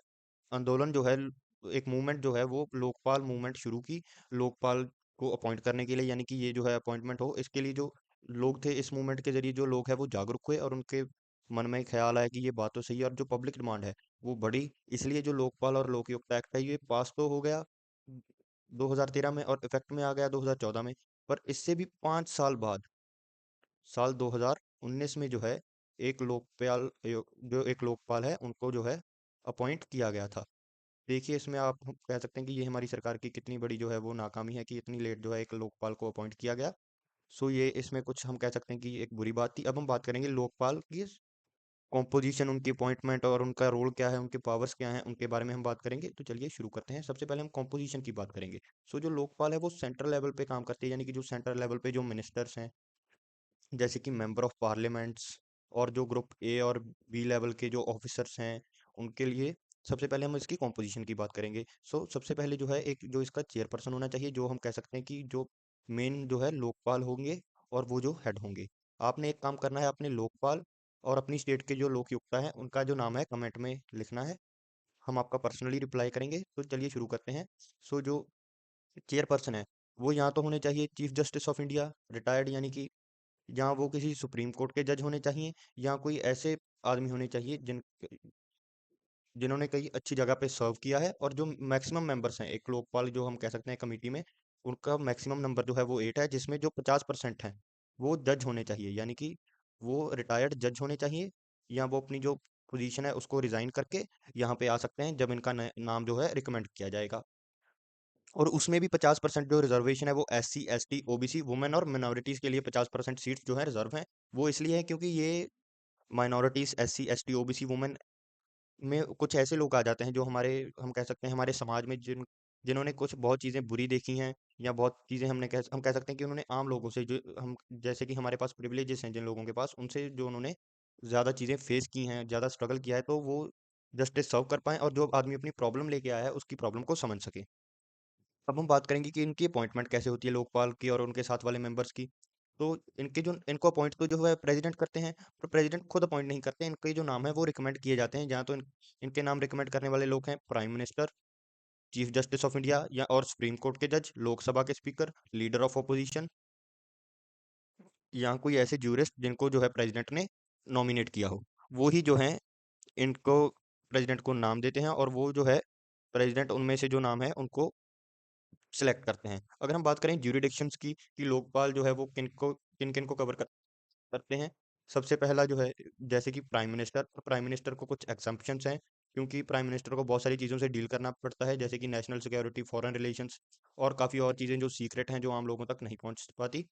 आंदोलन जो है, एक मूवमेंट जो है वो लोकपाल मूवमेंट शुरू की, लोकपाल को अपॉइंट करने के लिए। यानी कि ये जो है अपॉइंटमेंट हो, इसके लिए जो लोग थे इस मूवमेंट के जरिए जो लोग हैं वो जागरूक हुए, और उनके मन में ख्याल आया कि ये बात तो सही है, और जो पब्लिक डिमांड है वो बढ़ी। इसलिए जो लोकपाल और लोकयुक्त एक्ट है ये पास तो हो गया 2013 में, और इफेक्ट में आ गया 2014 में। पर इससे भी 5 साल बाद साल 2019 में जो है एक लोकपाल जो एक लोकपाल है उनको जो है अपॉइंट किया गया था। देखिए इसमें आप हम कह सकते हैं कि ये हमारी सरकार की कितनी बड़ी जो है वो नाकामी है कि इतनी लेट जो है एक लोकपाल को अपॉइंट किया गया। सो ये इसमें कुछ हम कह सकते हैं कि एक बुरी बात थी। अब हम बात करेंगे लोकपाल की कॉम्पोजिशन, उनकी अपॉइंटमेंट और उनका रोल क्या है, उनके पावर्स क्या हैं, उनके बारे में हम बात करेंगे। तो चलिए शुरू करते हैं। सबसे पहले हम कॉम्पोजिशन की बात करेंगे। सो जो लोकपाल है वो सेंट्रल लेवल पे काम करते हैं, यानी कि जो सेंट्रल लेवल पे जो मिनिस्टर्स हैं, जैसे कि मेंबर ऑफ पार्लियामेंट्स, और जो ग्रुप ए और बी लेवल के जो ऑफिसर्स हैं, उनके लिए सबसे पहले हम इसकी कॉम्पोजिशन की बात करेंगे। सो सबसे पहले जो है एक जो इसका चेयरपर्सन होना चाहिए, जो हम कह सकते हैं कि जो मेन जो है लोकपाल होंगे, और वो जो हेड होंगे। आपने एक काम करना है, अपने लोकपाल और अपनी स्टेट के जो लोकयुक्ता हैं उनका जो नाम है कमेंट में लिखना है। हम आपका पर्सनली रिप्लाई करेंगे। तो चलिए शुरू करते हैं। सो जो चेयरपर्सन है वो यहाँ तो होने चाहिए chief justice of India retired, यानी कि या वो किसी सुप्रीम कोर्ट के जज होने चाहिए, या कोई ऐसे आदमी होने चाहिए जिन्होंने कई अच्छी जगह पे सर्व किया है। और जो मैक्सिमम मेंबर्स हैं एक लोकपाल जो हम कह सकते हैं कमेटी में, उनका मैक्सिमम नंबर जो है वो 8 है, जिसमें जो 50% हैं वो जज होने चाहिए। यानी कि वो रिटायर्ड जज होने चाहिए, या वो अपनी जो पोजीशन है उसको रिजाइन करके यहाँ पे आ सकते हैं जब इनका नाम जो है रिकमेंड किया जाएगा। और उसमें भी 50% जो रिजर्वेशन है वो SC ST OBC वुमेन और मिनोरिटीज के लिए 50% सीट्स जो है रिजर्व हैं। वो इसलिए है क्योंकि ये minorities SC ST OBC women में कुछ ऐसे लोग आ जाते हैं जो हमारे हम कह सकते हैं हमारे समाज में जिन्होंने कुछ बहुत चीज़ें बुरी देखी हैं, या बहुत चीज़ें हम कह सकते हैं कि उन्होंने आम लोगों से जो हम जैसे कि हमारे पास प्रिविलेजेस हैं जिन लोगों के पास, उनसे जो उन्होंने ज़्यादा चीज़ें फेस की हैं, ज़्यादा स्ट्रगल किया है, तो वो जस्टिस सर्व कर पाएँ और जो आदमी अपनी प्रॉब्लम लेके आया है उसकी प्रॉब्लम को समझ सके। अब हम बात करेंगे कि इनकी अपॉइंटमेंट कैसे होती है लोकपाल की और उनके साथ वाले मेंबर्स की। तो इनको अपॉइंट तो जो है प्रेसिडेंट करते हैं, पर प्रेसिडेंट खुद अपॉइंट नहीं करते। इनके जो नाम है वो रिकमेंड किए जाते हैं। जहाँ तो इनके नाम रिकमेंड करने वाले लोग हैं prime minister, chief justice of India, या और सुप्रीम कोर्ट के जज, लोकसभा के स्पीकर, लीडर ऑफ अपोजिशन, या कोई ऐसे ज्यूरिस्ट जिनको जो है प्रेसिडेंट ने नॉमिनेट किया हो। वो ही जो है इनको प्रेसिडेंट को नाम देते हैं, और वो जो है प्रेसिडेंट उनमें से जो नाम है उनको सिलेक्ट करते हैं। अगर हम बात करें ज्यूरिडिक्शंस की कि लोकपाल जो है वो किन किन को करते हैं। सबसे पहला जो है जैसे कि प्राइम मिनिस्टर को कुछ एग्जम्पशंस हैं, क्योंकि प्राइम मिनिस्टर को बहुत सारी चीज़ों से डील करना पड़ता है, जैसे कि नेशनल सिक्योरिटी, फॉरेन रिलेशंस, और काफ़ी और चीज़ें जो सीक्रेट हैं जो आम लोगों तक नहीं पहुंच पाती।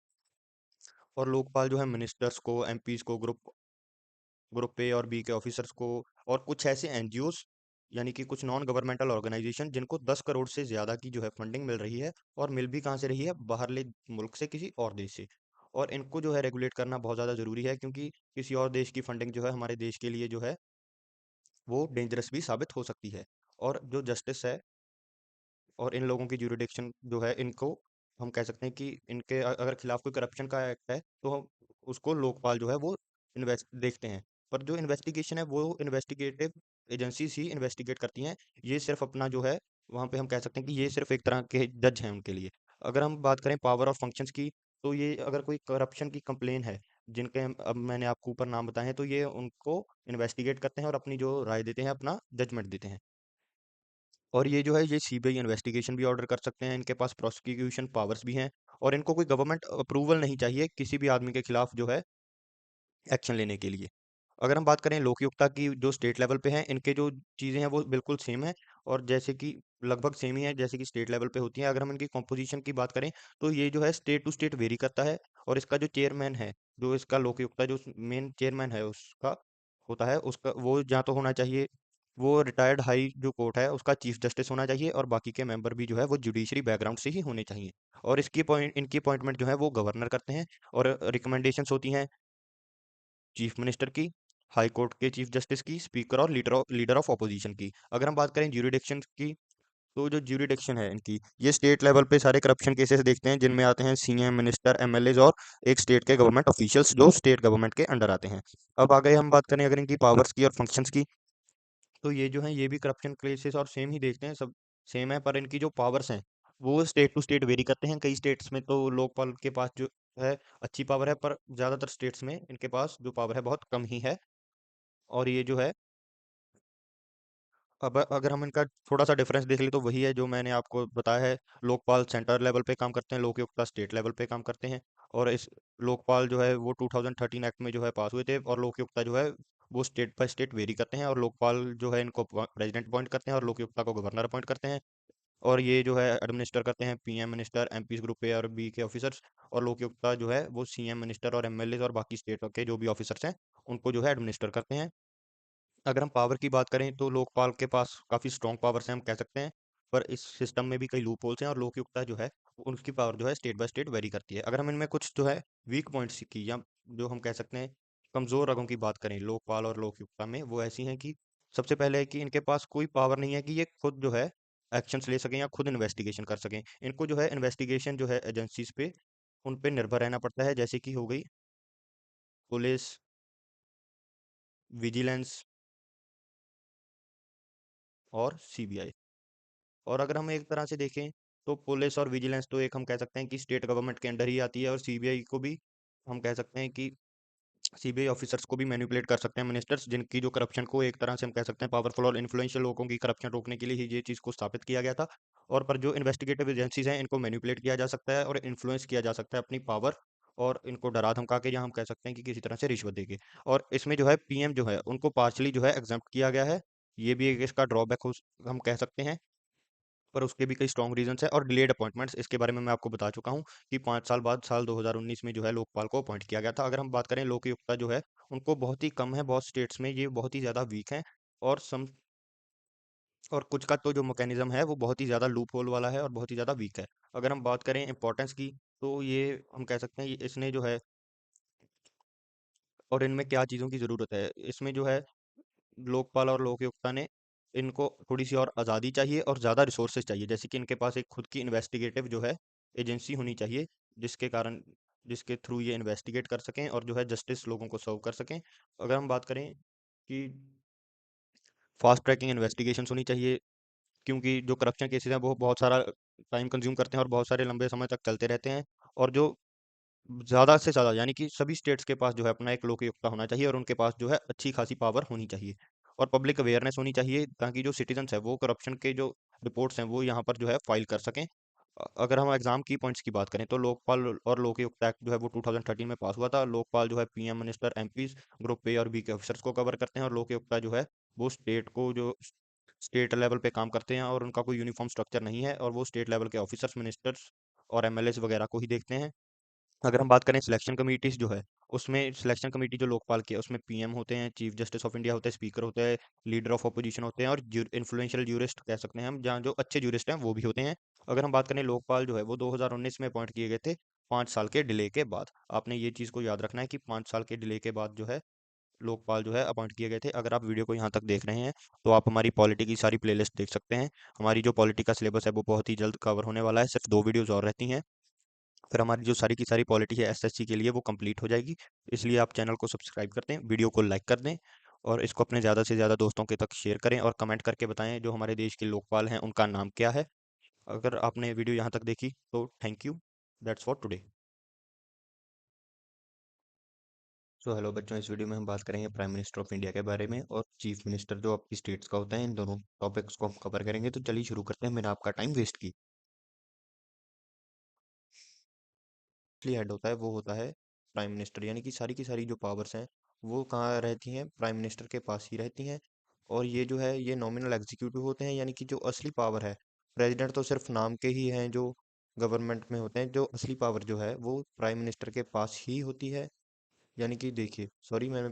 और लोकपाल जो है मिनिस्टर्स को, MPs को, ग्रुप ग्रुप ए और बी के ऑफिसर्स को, और कुछ ऐसे एनजीओस यानी कि कुछ नॉन गवर्नमेंटल ऑर्गेनाइजेशन जिनको 10 करोड़ से ज़्यादा की जो है फंडिंग मिल रही है, और मिल भी कहाँ से रही है, बाहरले मुल्क से, किसी और देश से। और इनको जो है रेगुलेट करना बहुत ज़्यादा ज़रूरी है, क्योंकि किसी और देश की फंडिंग जो है हमारे देश के लिए जो है वो डेंजरस भी साबित हो सकती है। और जो जस्टिस है और इन लोगों की ज्यूरिडिक्शन जो है, इनको हम कह सकते हैं कि इनके अगर खिलाफ कोई करप्शन का एक्ट है तो हम उसको लोकपाल जो है वो इन्वेस्ट देखते हैं। पर जो इन्वेस्टिगेशन है वो इन्वेस्टिगेटिव एजेंसीज ही इन्वेस्टिगेट करती हैं। ये सिर्फ अपना जो है, वहाँ पे हम कह सकते हैं कि ये सिर्फ एक तरह के जज हैं उनके लिए। अगर हम बात करें पावर और फंक्शंस की, तो ये अगर कोई करप्शन की कंप्लेन है, जिनके अब मैंने आपको ऊपर नाम बताए हैं, तो ये उनको इन्वेस्टिगेट करते हैं और अपनी जो राय देते हैं, अपना जजमेंट देते हैं। और ये जो है ये सीबीआई इन्वेस्टिगेशन भी ऑर्डर कर सकते हैं, इनके पास प्रोसिक्यूशन पावर्स भी हैं, और इनको कोई गवर्नमेंट अप्रूवल नहीं चाहिए किसी भी आदमी के खिलाफ जो है एक्शन लेने के लिए। अगर हम बात करें लोकयुक्ता की, जो स्टेट लेवल पे हैं, इनके जो चीज़ें हैं वो बिल्कुल सेम है, और जैसे कि लगभग सेम ही है जैसे कि स्टेट लेवल पे होती हैं। अगर हम इनकी कॉम्पोजिशन की बात करें, तो ये जो है स्टेट टू स्टेट वेरी करता है। और इसका जो चेयरमैन है, जो इसका लोकयुक्ता जो मेन चेयरमैन है उसका होता है, उसका वो या तो होना चाहिए, वो रिटायर्ड हाई जो कोर्ट है उसका चीफ जस्टिस होना चाहिए, और बाकी के मेंबर भी जो है वो जुडिशरी बैकग्राउंड से ही होने चाहिए। और इनकी अपॉइंटमेंट जो है वो गवर्नर करते हैं, और रिकमेंडेशंस होती हैं चीफ मिनिस्टर की, हाई कोर्ट के चीफ जस्टिस की, स्पीकर और लीडर ऑफ ऑपोजिशन की। अगर हम बात करें ज्यूरिडिक्शन की, तो जो ज्यूरिडिक्शन है इनकी, ये स्टेट लेवल पे सारे करप्शन केसेस देखते हैं, जिनमें आते हैं सीएम, मिनिस्टर, एमएलएज और एक स्टेट के गवर्नमेंट ऑफिशियल्स जो स्टेट गवर्नमेंट के अंडर आते हैं। अब आगे हम बात करें अगर इनकी पावर्स की और फंक्शंस की, तो ये जो है ये भी करप्शन केसेस और सेम ही देखते हैं, सब सेम है, पर इनकी जो पावर्स हैं वो स्टेट टू स्टेट वेरी करते हैं। कई स्टेट्स में तो लोकपाल के पास जो है अच्छी पावर है, पर ज़्यादातर स्टेट्स में इनके पास जो पावर है बहुत कम ही है। और ये जो है, अब अगर हम इनका थोड़ा सा डिफरेंस देख लें, तो वही है जो मैंने आपको बताया है। लोकपाल सेंटर लेवल पे काम करते हैं, लोकयुक्ता स्टेट लेवल पे काम करते हैं। और इस लोकपाल जो है वो 2013 एक्ट में जो है पास हुए थे, और लोकयुक्ता जो है वो स्टेट बाय स्टेट वेरी करते हैं। और लोकपाल जो है इनको प्रेसिडेंट अपॉइंट करते हैं, और लोकयुक्ता को गवर्नर अपॉइंट करते हैं। और ये जो है एडमिनिस्टर करते हैं PM minister, MPs, group A और बी के ऑफिसर्स। और लोकयुक्ता जो है वो सीएम, मिनिस्टर और एमएलए और बाकी स्टेट के जो भी ऑफिसर्स हैं उनको जो है एडमिनिस्टर करते हैं। अगर हम पावर की बात करें, तो लोकपाल के पास काफ़ी स्ट्रॉन्ग पावर्स हैं हम कह सकते हैं, पर इस सिस्टम में भी कई लूप होल्स हैं, और लोकयुक्ता जो है उनकी पावर जो है स्टेट बाय स्टेट वेरी करती है। अगर हम इनमें कुछ जो है वीक पॉइंट्स की, या जो हम कह सकते हैं कमज़ोर रगों की बात करें लोकपाल और लोकयुक्ता में, वो ऐसी हैं कि सबसे पहले है कि इनके पास कोई पावर नहीं है कि ये खुद जो है एक्शंस ले सकें या खुद इन्वेस्टिगेशन कर सकें। इनको जो है इन्वेस्टिगेशन जो है एजेंसीज पे, उन पे निर्भर रहना पड़ता है, जैसे कि हो गई पुलिस, विजिलेंस और सीबीआई। और अगर हम एक तरह से देखें, तो पुलिस और विजिलेंस तो एक हम कह सकते हैं कि स्टेट गवर्नमेंट के अंडर ही आती है, और सीबीआई को भी हम कह सकते हैं कि सीबीआई ऑफिसर्स को भी मैनिपुलेट कर सकते हैं मिनिस्टर्स, जिनकी जो करप्शन को एक तरह से हम कह सकते हैं पावरफुल और इन्फ्लुएंशियल लोगों की करप्शन रोकने के लिए ही ये चीज़ को स्थापित किया गया था। और पर जो इन्वेस्टिगेटिव एजेंसीज हैं इनको मैनिपुलेट किया जा सकता है और इन्फ्लुएंस किया जा सकता है अपनी पावर, और इनको डरा धमका के, या हम कह सकते हैं कि किसी तरह से रिश्वत देके। और इसमें जो है पीएम जो है उनको पार्शली जो है एग्जम्प्ट किया गया है। ये भी एक इसका ड्रॉबैक हो हम कह सकते हैं, पर उसके भी कई स्ट्रॉन्ग रीजंस हैं। और डिलेड अपॉइंटमेंट्स, इसके बारे में मैं आपको बता चुका हूँ कि 5 साल बाद साल 2019 में जो है लोकपाल को अपॉइंट किया गया था। अगर हम बात करें लोकयुक्ता जो है, उनको बहुत ही कम है, बहुत स्टेट्स में ये बहुत ही ज़्यादा वीक है। और सम और कुछ का तो जो मैकेनिज्म है वो बहुत ही ज़्यादा लूप होल वाला है और बहुत ही ज़्यादा वीक है। अगर हम बात करें इंपॉर्टेंस की, तो ये हम कह सकते हैं इसने जो है, और इनमें क्या चीज़ों की ज़रूरत है, इसमें जो है लोकपाल और लोकयुक्ता ने, इनको थोड़ी सी और आज़ादी चाहिए और ज़्यादा रिसोर्सेज चाहिए। जैसे कि इनके पास एक खुद की इन्वेस्टिगेटिव जो है एजेंसी होनी चाहिए, जिसके कारण जिसके थ्रू ये इन्वेस्टिगेट कर सकें और जो है जस्टिस लोगों को सर्व कर सकें। अगर हम बात करें कि फास्ट ट्रैकिंग इन्वेस्टिगेशंस होनी चाहिए, क्योंकि जो करप्शन केसेस हैं वो बहुत सारा टाइम कंज्यूम करते हैं और बहुत सारे लंबे समय तक चलते रहते हैं। और जो ज़्यादा से ज़्यादा यानी कि सभी स्टेट्स के पास जो है अपना एक लोकयुक्ता होना चाहिए, और उनके पास जो है अच्छी खासी पावर होनी चाहिए। और पब्लिक अवेयरनेस होनी चाहिए, ताकि जो सिटीजन्स है वो करप्शन के जो रिपोर्ट्स हैं वो यहाँ पर जो है फाइल कर सकें। अगर हम एग्जाम की पॉइंट्स की बात करें, तो लोकपाल और लोकयुक्त एक्ट जो है वो 2013 में पास हुआ था। लोकपाल जो है PM, minister, MPs, group A और बी के ऑफिसर्स को कवर करते हैं, और लोकयुक्ता जो है वो स्टेट को जो स्टेट लेवल पे काम करते हैं, और उनका कोई यूनिफॉर्म स्ट्रक्चर नहीं है, और वो स्टेट लेवल के ऑफिसर्स, मिनिस्टर्स और एमएलएस वगैरह को ही देखते हैं। अगर हम बात करें सिलेक्शन कमिटीज जो है, उसमें सिलेक्शन कमेटी जो लोकपाल की है उसमें पीएम होते हैं, चीफ जस्टिस ऑफ इंडिया होते हैं, स्पीकर होते हैं, लीडर ऑफ अपोजिशन होते हैं और इन्फ्लुएंशियल ज्यूरिस्ट कह सकते हैं हम, जहाँ जो अच्छे ज्यूरिस्ट हैं वो भी होते हैं। अगर हम बात करें लोकपाल जो है वो 2019 में अपॉइंट किए गए थे, 5 साल के डिले के बाद। आपने ये चीज़ को याद रखना है कि 5 साल के डिले के बाद जो है लोकपाल जो है अपॉइंट किए गए थे। अगर आप वीडियो को यहाँ तक देख रहे हैं तो आप हमारी पॉलिटी की सारी प्लेलिस्ट देख सकते हैं। हमारी जो पॉलिटी का सिलेबस है वो बहुत ही जल्द कवर होने वाला है, सिर्फ 2 वीडियोज़ और रहती हैं, फिर हमारी जो सारी की सारी पॉलिटी है एसएससी के लिए वो कंप्लीट हो जाएगी। इसलिए आप चैनल को सब्सक्राइब कर दें, वीडियो को लाइक कर दें और इसको अपने ज़्यादा से ज़्यादा दोस्तों के तक शेयर करें और कमेंट करके बताएं जो हमारे देश के लोकपाल हैं उनका नाम क्या है। अगर आपने वीडियो यहाँ तक देखी तो thank you. That's for today. So hello बच्चों, इस वीडियो में हम बात करेंगे प्राइम मिनिस्टर ऑफ इंडिया के बारे में और चीफ मिनिस्टर जो आपकी स्टेट्स का होता है। इन दोनों टॉपिक्स को हम कवर करेंगे, तो चलिए शुरू करते हैं बिना आपका टाइम वेस्ट की। हेड होता है वो होता है प्राइम मिनिस्टर, यानी कि सारी की सारी जो पावर्स हैं वो कहाँ रहती हैं, प्राइम मिनिस्टर के पास ही रहती हैं। और ये जो है ये नॉमिनल एग्जीक्यूटिव होते हैं, यानी कि जो असली पावर है, प्रेसिडेंट तो सिर्फ नाम के ही हैं जो गवर्नमेंट में होते हैं, जो असली पावर जो है वो प्राइम मिनिस्टर के पास ही होती है। यानी कि देखिए, सॉरी, मैंने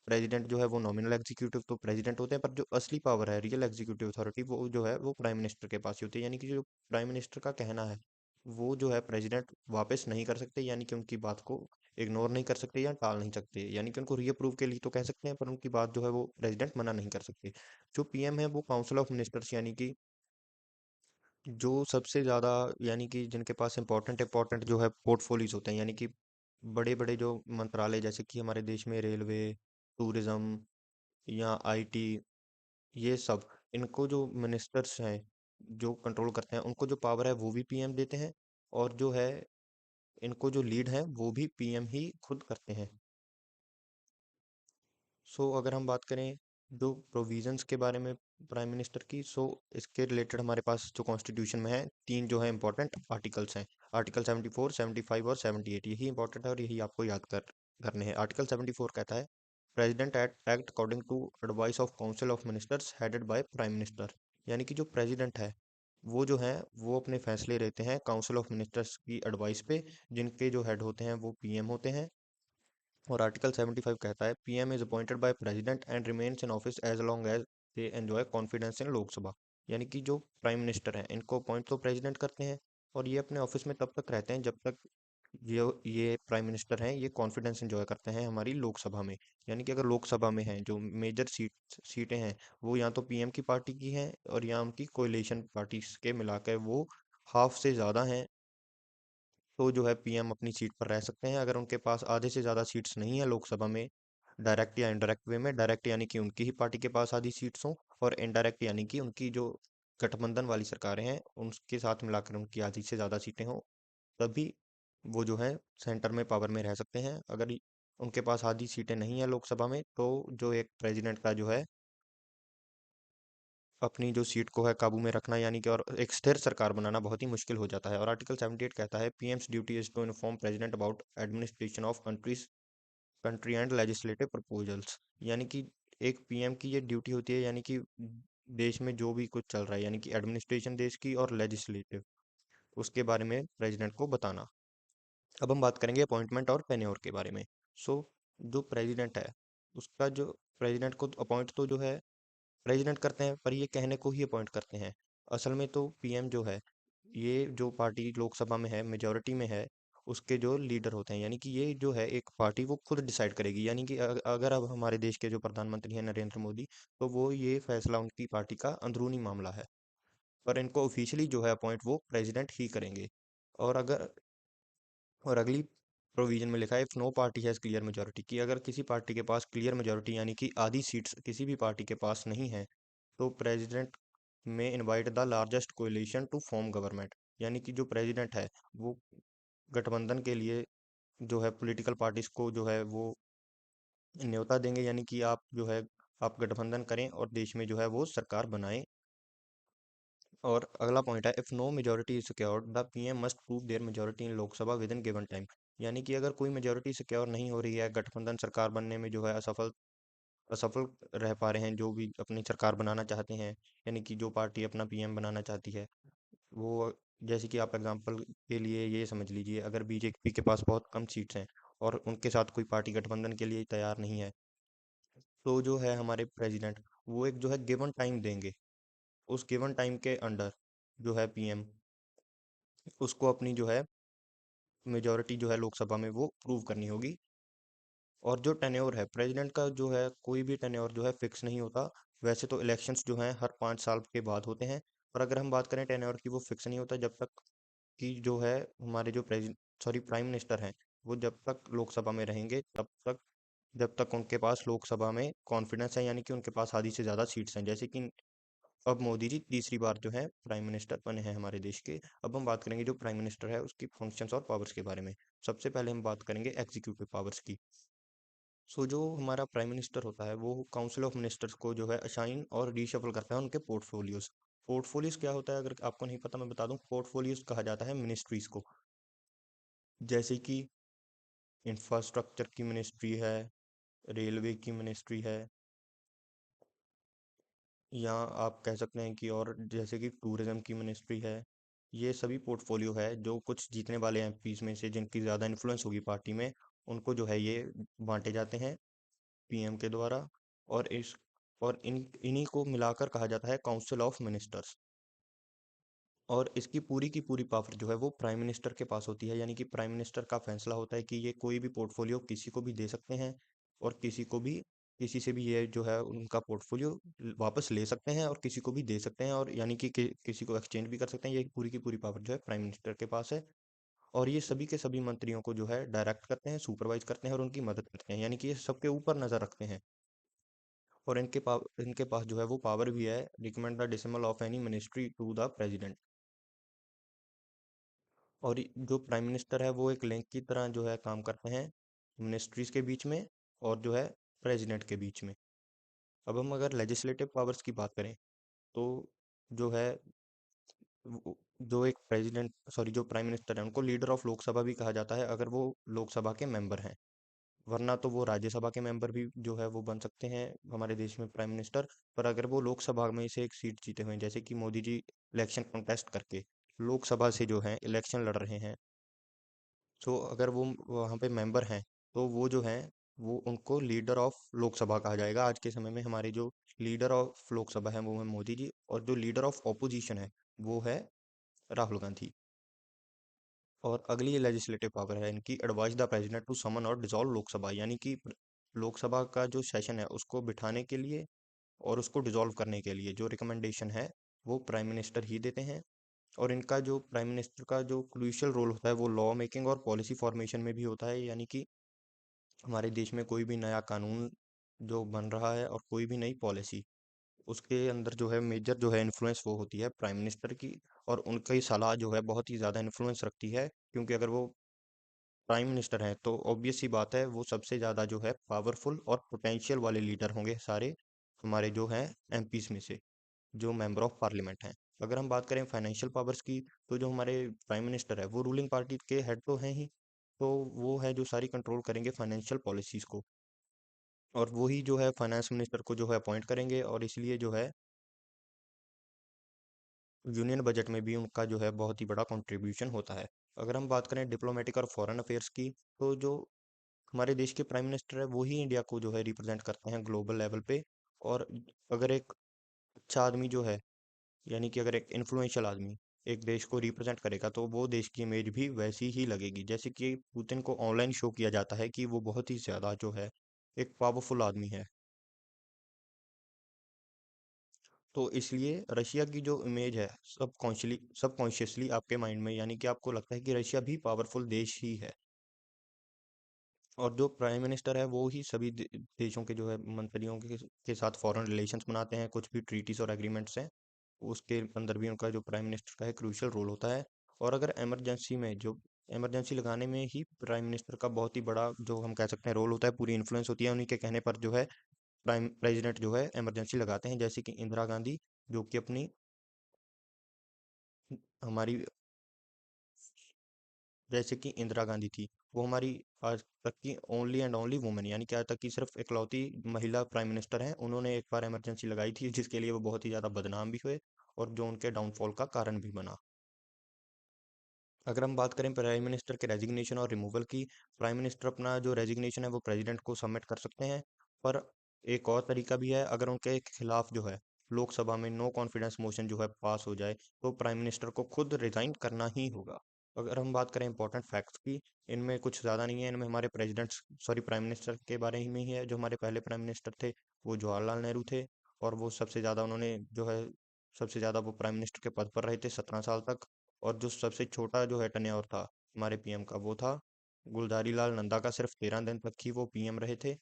प्रेसिडेंट जो है वो नॉमिनल एग्जीक्यूटिव तो प्रेसिडेंट होते हैं, पर जो असली पावर है, रियल एग्जीक्यूटिव अथॉरिटी, वो जो है वो प्राइम मिनिस्टर के पास ही होती है। यानी कि जो प्राइम मिनिस्टर का कहना है वो जो है प्रेसिडेंट वापस नहीं कर सकते, यानी कि उनकी बात को इग्नोर नहीं कर सकते या टाल नहीं सकते, यानी कि उनको रीअप्रूव के लिए तो कह सकते हैं पर उनकी बात जो है वो प्रेसिडेंट मना नहीं कर सकते। जो पीएम है वो काउंसिल ऑफ मिनिस्टर्स, यानी कि जो सबसे ज़्यादा, यानी कि जिनके पास इंपॉर्टेंट इंपॉर्टेंट जो है पोर्टफोलियोज होते हैं, यानी कि बड़े बड़े जो मंत्रालय, जैसे कि हमारे देश में रेलवे, टूरिज्म या आईटी, ये सब, इनको जो मिनिस्टर्स हैं जो कंट्रोल करते हैं, उनको जो पावर है वो भी पीएम देते हैं। और जो है इनको जो लीड है वो भी पीएम ही खुद करते हैं। सो अगर हम बात करें जो प्रोविजंस के बारे में प्राइम मिनिस्टर की, सो इसके रिलेटेड हमारे पास जो कॉन्स्टिट्यूशन में है तीन जो है इंपॉर्टेंट आर्टिकल्स हैं। आर्टिकल 74, 75 और 78 यही इंपॉर्टेंट है और यही आपको याद करने हैं। आर्टिकल 74 कहता है president act according to advice of council of ministers headed by prime minister. यानी कि जो प्रेसिडेंट है वो जो है वो अपने फैसले लेते हैं काउंसिल ऑफ मिनिस्टर्स की एडवाइस पे, जिनके जो हेड होते हैं वो पीएम होते हैं। और आर्टिकल 75 कहता है PM is appointed by president and remains in office as long as they enjoy confidence in Lok Sabha. यानी कि जो प्राइम मिनिस्टर हैं इनको अपॉइंट तो प्रेसिडेंट करते हैं और ये अपने ऑफिस में तब तक रहते हैं जब तक ये प्राइम मिनिस्टर हैं ये कॉन्फिडेंस एंजॉय करते हैं हमारी लोकसभा में। यानी कि अगर लोकसभा में हैं जो मेजर सीटें हैं वो या तो पीएम की पार्टी की हैं और या उनकी कोalition पार्टीज के मिलाकर वो हाफ से ज़्यादा हैं, तो जो है पीएम अपनी सीट पर रह सकते हैं। अगर उनके पास आधे से ज़्यादा सीट्स नहीं है लोकसभा में, डायरेक्ट या इनडायरेक्ट वे में, डायरेक्ट यानी कि उनकी ही पार्टी के पास आधी सीट्स हों, और इनडायरेक्ट यानी कि उनकी जो गठबंधन वाली सरकारें हैं उनके साथ मिलाकर उनकी आधी से ज़्यादा सीटें हों, तभी वो जो है सेंटर में पावर में रह सकते हैं। अगर उनके पास आधी सीटें नहीं है लोकसभा में तो जो एक प्रेसिडेंट का जो है अपनी जो सीट को है काबू में रखना, यानी कि और एक स्थिर सरकार बनाना बहुत ही मुश्किल हो जाता है। और आर्टिकल 78 कहता है PM's duty is to inform president about administration of country and legislative proposals. यानी कि एक पीएम की ये ड्यूटी होती है, यानी कि देश में जो भी कुछ चल रहा है, यानी कि एडमिनिस्ट्रेशन देश की और लेजिस्लेटिव, उसके बारे में प्रेसिडेंट को बताना। अब हम बात करेंगे अपॉइंटमेंट और टेन्योर के बारे में। सो जो प्रेसिडेंट है उसका जो प्रेसिडेंट को अपॉइंट तो जो है प्रेसिडेंट करते हैं, पर ये कहने को ही अपॉइंट करते हैं। असल में तो पीएम जो है ये जो पार्टी लोकसभा में है मेजोरिटी में है उसके जो लीडर होते हैं, यानी कि ये जो है एक पार्टी वो खुद डिसाइड करेगी। यानी कि अगर अब हमारे देश के जो प्रधानमंत्री हैं नरेंद्र मोदी, तो वो ये फैसला उनकी पार्टी का अंदरूनी मामला है, पर इनको ऑफिशियली जो है अपॉइंट वो प्रेसिडेंट ही करेंगे। और अगर और अगली प्रोविजन में लिखा है if no party has clear majority, कि अगर किसी पार्टी के पास क्लियर मेजोरिटी यानी कि आधी सीट्स किसी भी पार्टी के पास नहीं है, तो प्रेसिडेंट में invite the largest coalition to form government. यानी कि जो प्रेसिडेंट है वो गठबंधन के लिए जो है पॉलिटिकल पार्टीज को जो है वो न्योता देंगे, यानी कि आप जो है आप गठबंधन करें और देश में जो है वो सरकार बनाएं। और अगला पॉइंट है if no majority is secured the PM must prove their majority in Lok Sabha within given time. यानी कि अगर कोई मेजोरिटी सिक्योर नहीं हो रही है, गठबंधन सरकार बनने में जो है असफल असफल रह पा रहे हैं, जो भी अपनी सरकार बनाना चाहते हैं, यानी कि जो पार्टी अपना पीएम बनाना चाहती है वो, जैसे कि आप एग्जांपल के लिए ये समझ लीजिए अगर बीजेपी के पास बहुत कम सीट्स हैं और उनके साथ कोई पार्टी गठबंधन के लिए तैयार नहीं है, तो जो है हमारे प्रेसिडेंट वो एक जो है गिवन टाइम देंगे। उस गिवन टाइम के अंडर जो है पीएम उसको अपनी जो है मेजोरिटी जो है लोकसभा में वो प्रूव करनी होगी। और जो टेन्योर है प्रेसिडेंट का जो है कोई भी टेन्योर जो है फिक्स नहीं होता। वैसे तो इलेक्शंस जो हैं हर 5 साल के बाद होते हैं, पर अगर हम बात करें टेन्योर की, वो फिक्स नहीं होता जब तक कि जो है हमारे जो प्रेसिडेंट सॉरी प्राइम मिनिस्टर हैं वो जब तक लोकसभा में रहेंगे तब तक, जब तक उनके पास लोकसभा में कॉन्फिडेंस है, यानी कि उनके पास आधी से ज़्यादा सीट्स हैं। जैसे कि अब मोदी जी तीसरी बार जो है प्राइम मिनिस्टर बने हैं हमारे देश के। अब हम बात करेंगे जो प्राइम मिनिस्टर है उसकी फंक्शंस और पावर्स के बारे में। सबसे पहले हम बात करेंगे एग्जीक्यूटिव पावर्स की। सो जो हमारा प्राइम मिनिस्टर होता है वो काउंसिल ऑफ मिनिस्टर्स को जो है असाइन और रीशफल करता है उनके पोर्टफोलियोज। पोर्टफोलियोज क्या होता है, अगर आपको नहीं पता मैं बता दूं। पोर्टफोलियोज कहा जाता है मिनिस्ट्रीज को। जैसे कि इंफ्रास्ट्रक्चर की मिनिस्ट्री है, रेलवे की मिनिस्ट्री है, या आप कह सकते हैं कि और जैसे कि टूरिज्म की मिनिस्ट्री है। ये सभी पोर्टफोलियो है जो कुछ जीतने वाले एमपीज में से जिनकी ज़्यादा इन्फ्लुएंस होगी पार्टी में, उनको जो है ये बांटे जाते हैं पीएम के द्वारा। और इस और इन्हीं को मिलाकर कहा जाता है काउंसिल ऑफ मिनिस्टर्स। और इसकी की पूरी पावर जो है वो प्राइम मिनिस्टर के पास होती है, यानी कि प्राइम मिनिस्टर का फैसला होता है कि ये कोई भी पोर्टफोलियो किसी को भी दे सकते हैं, और किसी से भी ये जो है उनका पोर्टफोलियो वापस ले सकते हैं और किसी को भी दे सकते हैं, और यानी कि किसी को एक्सचेंज भी कर सकते हैं। ये की पूरी पावर जो है प्राइम मिनिस्टर के पास है। और ये सभी के सभी मंत्रियों को जो है डायरेक्ट करते हैं, सुपरवाइज करते हैं और उनकी मदद करते हैं, यानी कि ये सबके ऊपर नजर रखते हैं। और इनके पास जो है वो पावर भी है recommend the dismissal of any ministry to the president. और जो प्राइम मिनिस्टर है वो एक लिंक की तरह जो है काम करते हैं मिनिस्ट्रीज के बीच में और जो है प्रेसिडेंट के बीच में। अब हम अगर लेजिस्लेटिव पावर्स की बात करें तो जो है जो एक प्रेसिडेंट सॉरी जो प्राइम मिनिस्टर है उनको लीडर ऑफ लोकसभा भी कहा जाता है अगर वो लोकसभा के मेंबर हैं। वरना तो वो राज्यसभा के मेंबर भी जो है वो बन सकते हैं हमारे देश में प्राइम मिनिस्टर। पर अगर वो लोकसभा में से एक सीट जीते हुए हैं, जैसे कि मोदी जी इलेक्शन कंटेस्ट करके लोकसभा से जो है इलेक्शन लड़ रहे हैं, तो अगर वो वहाँ पे मेंबर हैं तो वो जो हैं वो उनको लीडर ऑफ लोकसभा कहा जाएगा। आज के समय में हमारे जो लीडर ऑफ लोकसभा है वो है मोदी जी, और जो लीडर ऑफ ऑपोजिशन है वो है राहुल गांधी। और अगली लेजिस्लेटिव पावर है इनकी advise the president to someone और डिसॉल्व लोकसभा, यानी कि लोकसभा का जो सेशन है उसको बिठाने के लिए और उसको डिसॉल्व करने के लिए जो रिकमेंडेशन है वो प्राइम मिनिस्टर ही देते हैं। और इनका जो प्राइम मिनिस्टर का जो क्रूशियल रोल होता है वो लॉ मेकिंग और पॉलिसी फॉर्मेशन में भी होता है, यानी कि हमारे देश में कोई भी नया कानून जो बन रहा है और कोई भी नई पॉलिसी, उसके अंदर जो है मेजर जो है इन्फ्लुएंस वो होती है प्राइम मिनिस्टर की। और उनकी सलाह जो है बहुत ही ज़्यादा इन्फ्लुएंस रखती है, क्योंकि अगर वो प्राइम मिनिस्टर हैं तो ऑब्वियस सी बात है वो सबसे ज़्यादा जो है पावरफुल और पोटेंशियल वाले लीडर होंगे सारे हमारे जो हैं एमपीज में से, जो मेंबर ऑफ पार्लियामेंट हैं। अगर हम बात करें फाइनेंशियल पावर्स की, तो जो हमारे प्राइम मिनिस्टर है वो रूलिंग पार्टी के हेड तो हैं ही, तो वो है जो सारी कंट्रोल करेंगे फाइनेंशियल पॉलिसीज़ को। और वो ही जो है फाइनेंस मिनिस्टर को जो है अपॉइंट करेंगे, और इसलिए जो है यूनियन बजट में भी उनका जो है बहुत ही बड़ा कंट्रीब्यूशन होता है। अगर हम बात करें डिप्लोमेटिक और फॉरेन अफेयर्स की, तो जो हमारे देश के प्राइम मिनिस्टर है वो ही इंडिया को जो है रिप्रेजेंट करते हैं ग्लोबल लेवल पे। और अगर एक अच्छा आदमी जो है, यानी कि अगर एक इन्फ्लुएंशियल आदमी एक देश को रिप्रेजेंट करेगा तो वो देश की इमेज भी वैसी ही लगेगी। जैसे कि पुतिन को ऑनलाइन शो किया जाता है कि वो बहुत ही ज़्यादा जो है एक पावरफुल आदमी है। तो इसलिए रशिया की जो इमेज है सबकॉन्शियसली आपके माइंड में, यानी कि आपको लगता है कि रशिया भी पावरफुल देश ही है। और जो प्राइम मिनिस्टर है वो ही सभी देशों के जो है मंत्रियों के साथ फॉरेन रिलेशंस बनाते हैं। कुछ भी ट्रीटीज और एग्रीमेंट्स हैं उसके अंदर भी उनका जो प्राइम मिनिस्टर का है क्रूशियल रोल होता है। और अगर इमरजेंसी में जो इमरजेंसी लगाने में ही प्राइम मिनिस्टर का बहुत ही बड़ा जो हम कह सकते हैं रोल होता है, पूरी इन्फ्लुएंस होती है उन्हीं के कहने पर जो है प्राइम प्रेसिडेंट जो है इमरजेंसी लगाते हैं। जैसे कि इंदिरा गांधी जो कि अपनी हमारी जैसे कि इंदिरा गांधी थी, वो हमारी आज तक की ओनली एंड ओनली वुमेन, यानी कि आज तक की सिर्फ इकलौती महिला प्राइम मिनिस्टर हैं। उन्होंने एक बार इमरजेंसी लगाई थी जिसके लिए वो बहुत ही ज़्यादा बदनाम भी हुए और जो उनके डाउनफॉल का कारण भी बना। अगर हम बात करें प्राइम मिनिस्टर के रेजिग्नेशन और रिमूवल की, प्राइम मिनिस्टर अपना जो रेजिग्नेशन है वो प्रेसिडेंट को सबमिट कर सकते हैं। पर एक और तरीका भी है, अगर उनके खिलाफ जो है लोकसभा में नो कॉन्फिडेंस मोशन जो है पास हो जाए, तो प्राइम मिनिस्टर को खुद रिजाइन करना ही होगा। अगर हम बात करें इंपॉर्टेंट फैक्ट्स की, इनमें कुछ ज़्यादा नहीं है, इनमें हमारे प्राइम मिनिस्टर के बारे ही में ही है। जो हमारे पहले प्राइम मिनिस्टर थे वो जवाहरलाल नेहरू थे, और वो सबसे ज़्यादा उन्होंने जो है सबसे ज़्यादा वो प्राइम मिनिस्टर के पद पर रहे थे 17 साल तक। और जो सबसे छोटा जो है टेन्योर था हमारे पीएम का, वो था गुलजारी लाल नंदा का, सिर्फ 13 दिन तक ही वो पीएम रहे थे।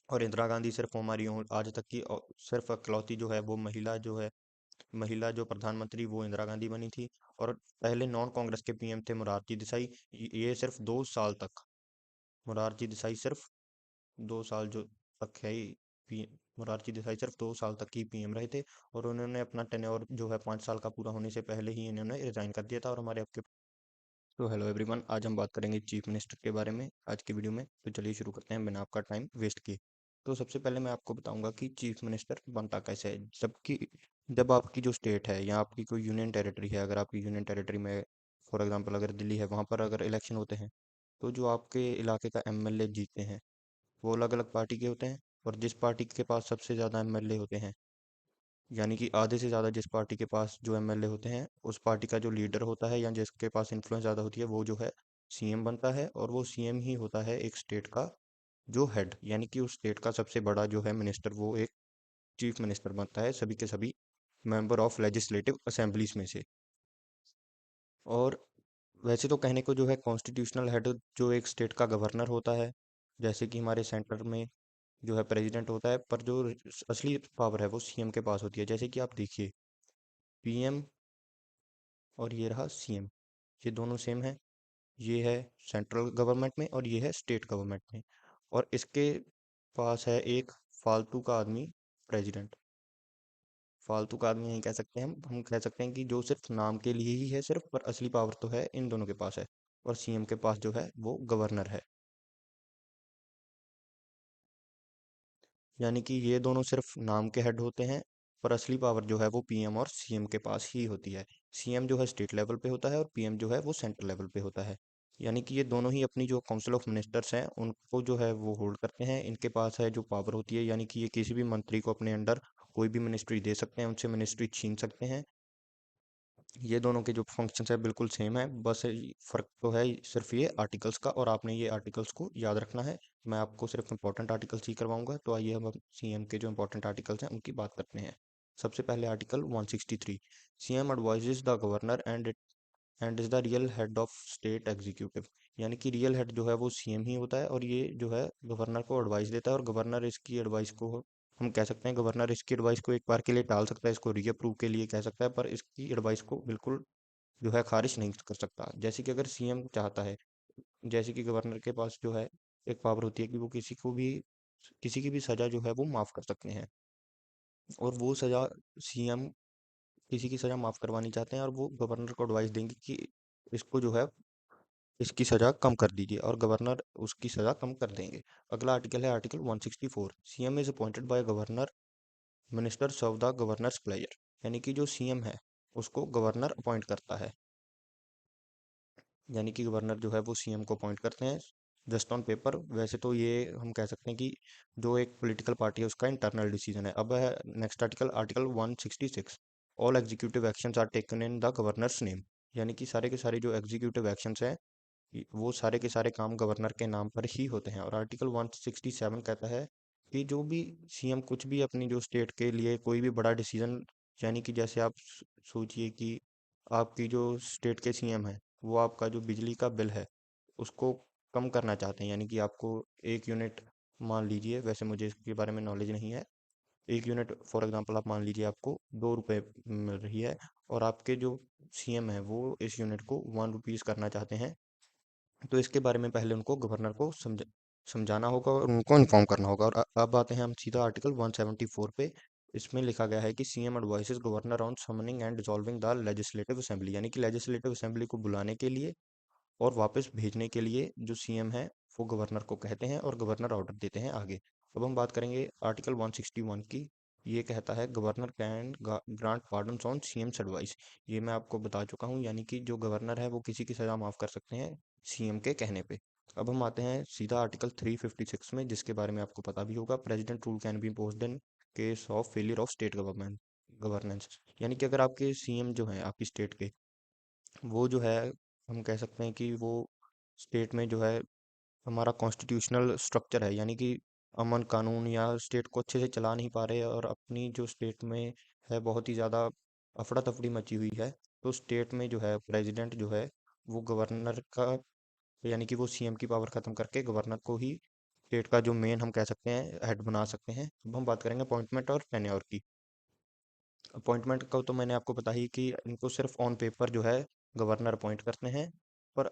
और इंदिरा गांधी सिर्फ हमारी आज तक की सिर्फ इकलौती जो है वो महिला जो प्रधानमंत्री वो इंदिरा गांधी बनी थी। और पहले नॉन कांग्रेस के पीएम थे मोरारजी देसाई, ये सिर्फ 2 साल तक, मोरारजी देसाई सिर्फ 2 साल जो तक है ही पी मोरारजी देसाई सिर्फ 2 साल तक ही पीएम रहे थे। और उन्होंने अपना टेन्योर जो है 5 साल का पूरा होने से पहले ही इन्होंने रिजाइन कर दिया था। और हमारे आपके तो हेलो एवरीवन, आज हम बात करेंगे चीफ मिनिस्टर के बारे में आज की वीडियो में। तो चलिए शुरू करते हैं बिना आपका टाइम वेस्ट किए। तो सबसे पहले मैं आपको बताऊंगा कि चीफ मिनिस्टर बनता कैसे है। जब आपकी जो स्टेट है या आपकी कोई यूनियन टेरिटरी है, अगर आपकी यूनियन टेरिटरी में फॉर एग्जांपल अगर दिल्ली है, वहाँ पर अगर इलेक्शन होते हैं, तो जो आपके इलाके का एमएलए जीतते हैं वो अलग अलग पार्टी के होते हैं। और जिस पार्टी के पास सबसे ज़्यादा एमएलए होते हैं, यानी कि आधे से ज़्यादा जिस पार्टी के पास जो एमएलए होते हैं, उस पार्टी का जो लीडर होता है या जिसके पास इन्फ्लुएंस ज़्यादा होती है, वो जो है सीएम बनता है। और वो सीएम ही होता है एक स्टेट का जो हेड, यानी कि उस स्टेट का सबसे बड़ा जो है मिनिस्टर, वो एक चीफ मिनिस्टर बनता है सभी के सभी मेंबर ऑफ लेजिस्लेटिव असेंबलीज में से। और वैसे तो कहने को जो है कॉन्स्टिट्यूशनल हेड जो एक स्टेट का गवर्नर होता है, जैसे कि हमारे सेंटर में जो है प्रेसिडेंट होता है, पर जो असली पावर है वो सीएम के पास होती है। जैसे कि आप देखिए, पीएम और ये रहा सीएम, ये दोनों सेम है। ये है सेंट्रल गवर्नमेंट में और ये है स्टेट गवर्नमेंट में। और इसके पास है एक फालतू का आदमी, प्रेसिडेंट। फालतू का आदमी नहीं कह सकते, हम कह सकते हैं कि जो सिर्फ नाम के लिए ही है सिर्फ, पर असली पावर तो है इन दोनों के पास है। और सीएम के पास जो है वो गवर्नर है। यानी कि ये दोनों सिर्फ नाम के हेड होते हैं, पर असली पावर जो है वो पीएम और सीएम के पास ही होती है। सीएम जो है स्टेट लेवल पे होता है और पीएम जो है वो सेंट्रल लेवल पे होता है। यानी कि ये दोनों ही अपनी जो काउंसिल ऑफ मिनिस्टर्स हैं उनको जो है वो होल्ड करते हैं। इनके पास है जो पावर होती है, यानी कि ये किसी भी मंत्री को अपने अंडर कोई भी मिनिस्ट्री दे सकते हैं, उनसे मिनिस्ट्री छीन सकते हैं। ये दोनों के जो फंक्शंस है बिल्कुल सेम है, बस फर्क तो है सिर्फ ये आर्टिकल्स का। और आपने ये आर्टिकल्स को याद रखना है। मैं आपको सिर्फ इंपॉर्टेंट आर्टिकल्स ही करवाऊंगा। तो आइए हम सीएम के जो इंपॉर्टेंट आर्टिकल्स हैं उनकी बात करते हैं। सबसे पहले article 163, CM advises the governor and is the real head of state executive. यानी कि रियल हेड जो है वो सीएम ही होता है, और ये जो है गवर्नर को एडवाइस देता है। और गवर्नर इसकी एडवाइस को, हम कह सकते हैं गवर्नर इसकी एडवाइस को एक बार के लिए टाल सकता है, इसको रीअप्रूव के लिए कह सकता है, पर इसकी एडवाइस को बिल्कुल जो है खारिज नहीं कर सकता। जैसे कि अगर सीएम चाहता है, जैसे कि गवर्नर के पास जो है एक पावर होती है कि वो किसी की भी सजा जो है वो माफ कर सकते हैं। और वो सजा सीएम किसी की सजा माफ करवानी चाहते हैं और वो गवर्नर को एडवाइस देंगे कि इसको जो है इसकी सजा कम कर दीजिए, और गवर्नर उसकी सजा कम कर देंगे। अगला आर्टिकल है article 164, CM is appointed by governor, minister serve the governor's player. यानी कि जो सीएम है उसको गवर्नर अपॉइंट करता है। यानी कि गवर्नर जो है वो सीएम को अपॉइंट करते हैं जस्ट ऑन पेपर। वैसे तो ये हम कह सकते हैं कि जो एक पॉलिटिकल पार्टी है उसका इंटरनल डिसीजन है। अब है next article, article 166, all executive actions are taken in the governor's name. यानी कि सारे के सारे जो एग्जीक्यूटिव एक्शंस हैं वो सारे के सारे काम गवर्नर के नाम पर ही होते हैं। और आर्टिकल 167 कहता है कि जो भी सीएम कुछ भी अपनी जो स्टेट के लिए कोई भी बड़ा डिसीजन, यानी कि जैसे आप सोचिए कि आपकी जो स्टेट के सीएम है वो आपका जो बिजली का बिल है उसको कम करना चाहते हैं। यानी कि आपको 1 यूनिट, मान लीजिए, वैसे मुझे इसके बारे में नॉलेज नहीं है, 1 यूनिट फॉर एग्जांपल आप मान लीजिए आपको 2 रुपए मिल रही है, और आपके जो सीएम है वो इस यूनिट को 1 रुपीज़ करना चाहते हैं। तो इसके बारे में पहले उनको गवर्नर को समझाना होगा और उनको इन्फॉर्म करना होगा। और अब आते हैं हम सीधा आर्टिकल 174 पे। इसमें लिखा गया है कि CM advices governor on summoning and dissolving the legislative assembly. यानी कि लेजिस्लेटिव असेंबली को बुलाने के लिए और वापस भेजने के लिए जो सीएम है वो गवर्नर को कहते हैं, और गवर्नर ऑर्डर देते हैं आगे। अब हम बात करेंगे आर्टिकल 161 की। ये कहता है governor can grant pardons on CM's advice. ये मैं आपको बता चुका हूँ, यानी कि जो गवर्नर है वो किसी की सज़ा माफ़ कर सकते हैं सीएम के कहने पे। अब हम आते हैं सीधा आर्टिकल 356 में, जिसके बारे में आपको पता भी होगा, president rule can be imposed in case of failure of state government governance. यानी कि अगर आपके सीएम जो हैं आपकी स्टेट के, वो जो है, हम कह सकते हैं कि वो स्टेट में जो है हमारा कॉन्स्टिट्यूशनल स्ट्रक्चर है, यानी कि अमन कानून या स्टेट को अच्छे से चला नहीं पा रहे, और अपनी जो स्टेट में है बहुत ही ज़्यादा अफड़ा तफड़ी मची हुई है, तो स्टेट में जो है प्रेसिडेंट जो है वो गवर्नर का, यानी कि वो सीएम की पावर खत्म करके गवर्नर को ही स्टेट का जो मेन हम कह सकते हैं हेड बना सकते हैं। अब हम बात करेंगे अपॉइंटमेंट और टेन्योर की। अपॉइंटमेंट का तो मैंने आपको बताया ही कि इनको सिर्फ ऑन पेपर जो है गवर्नर अपॉइंट करते हैं, पर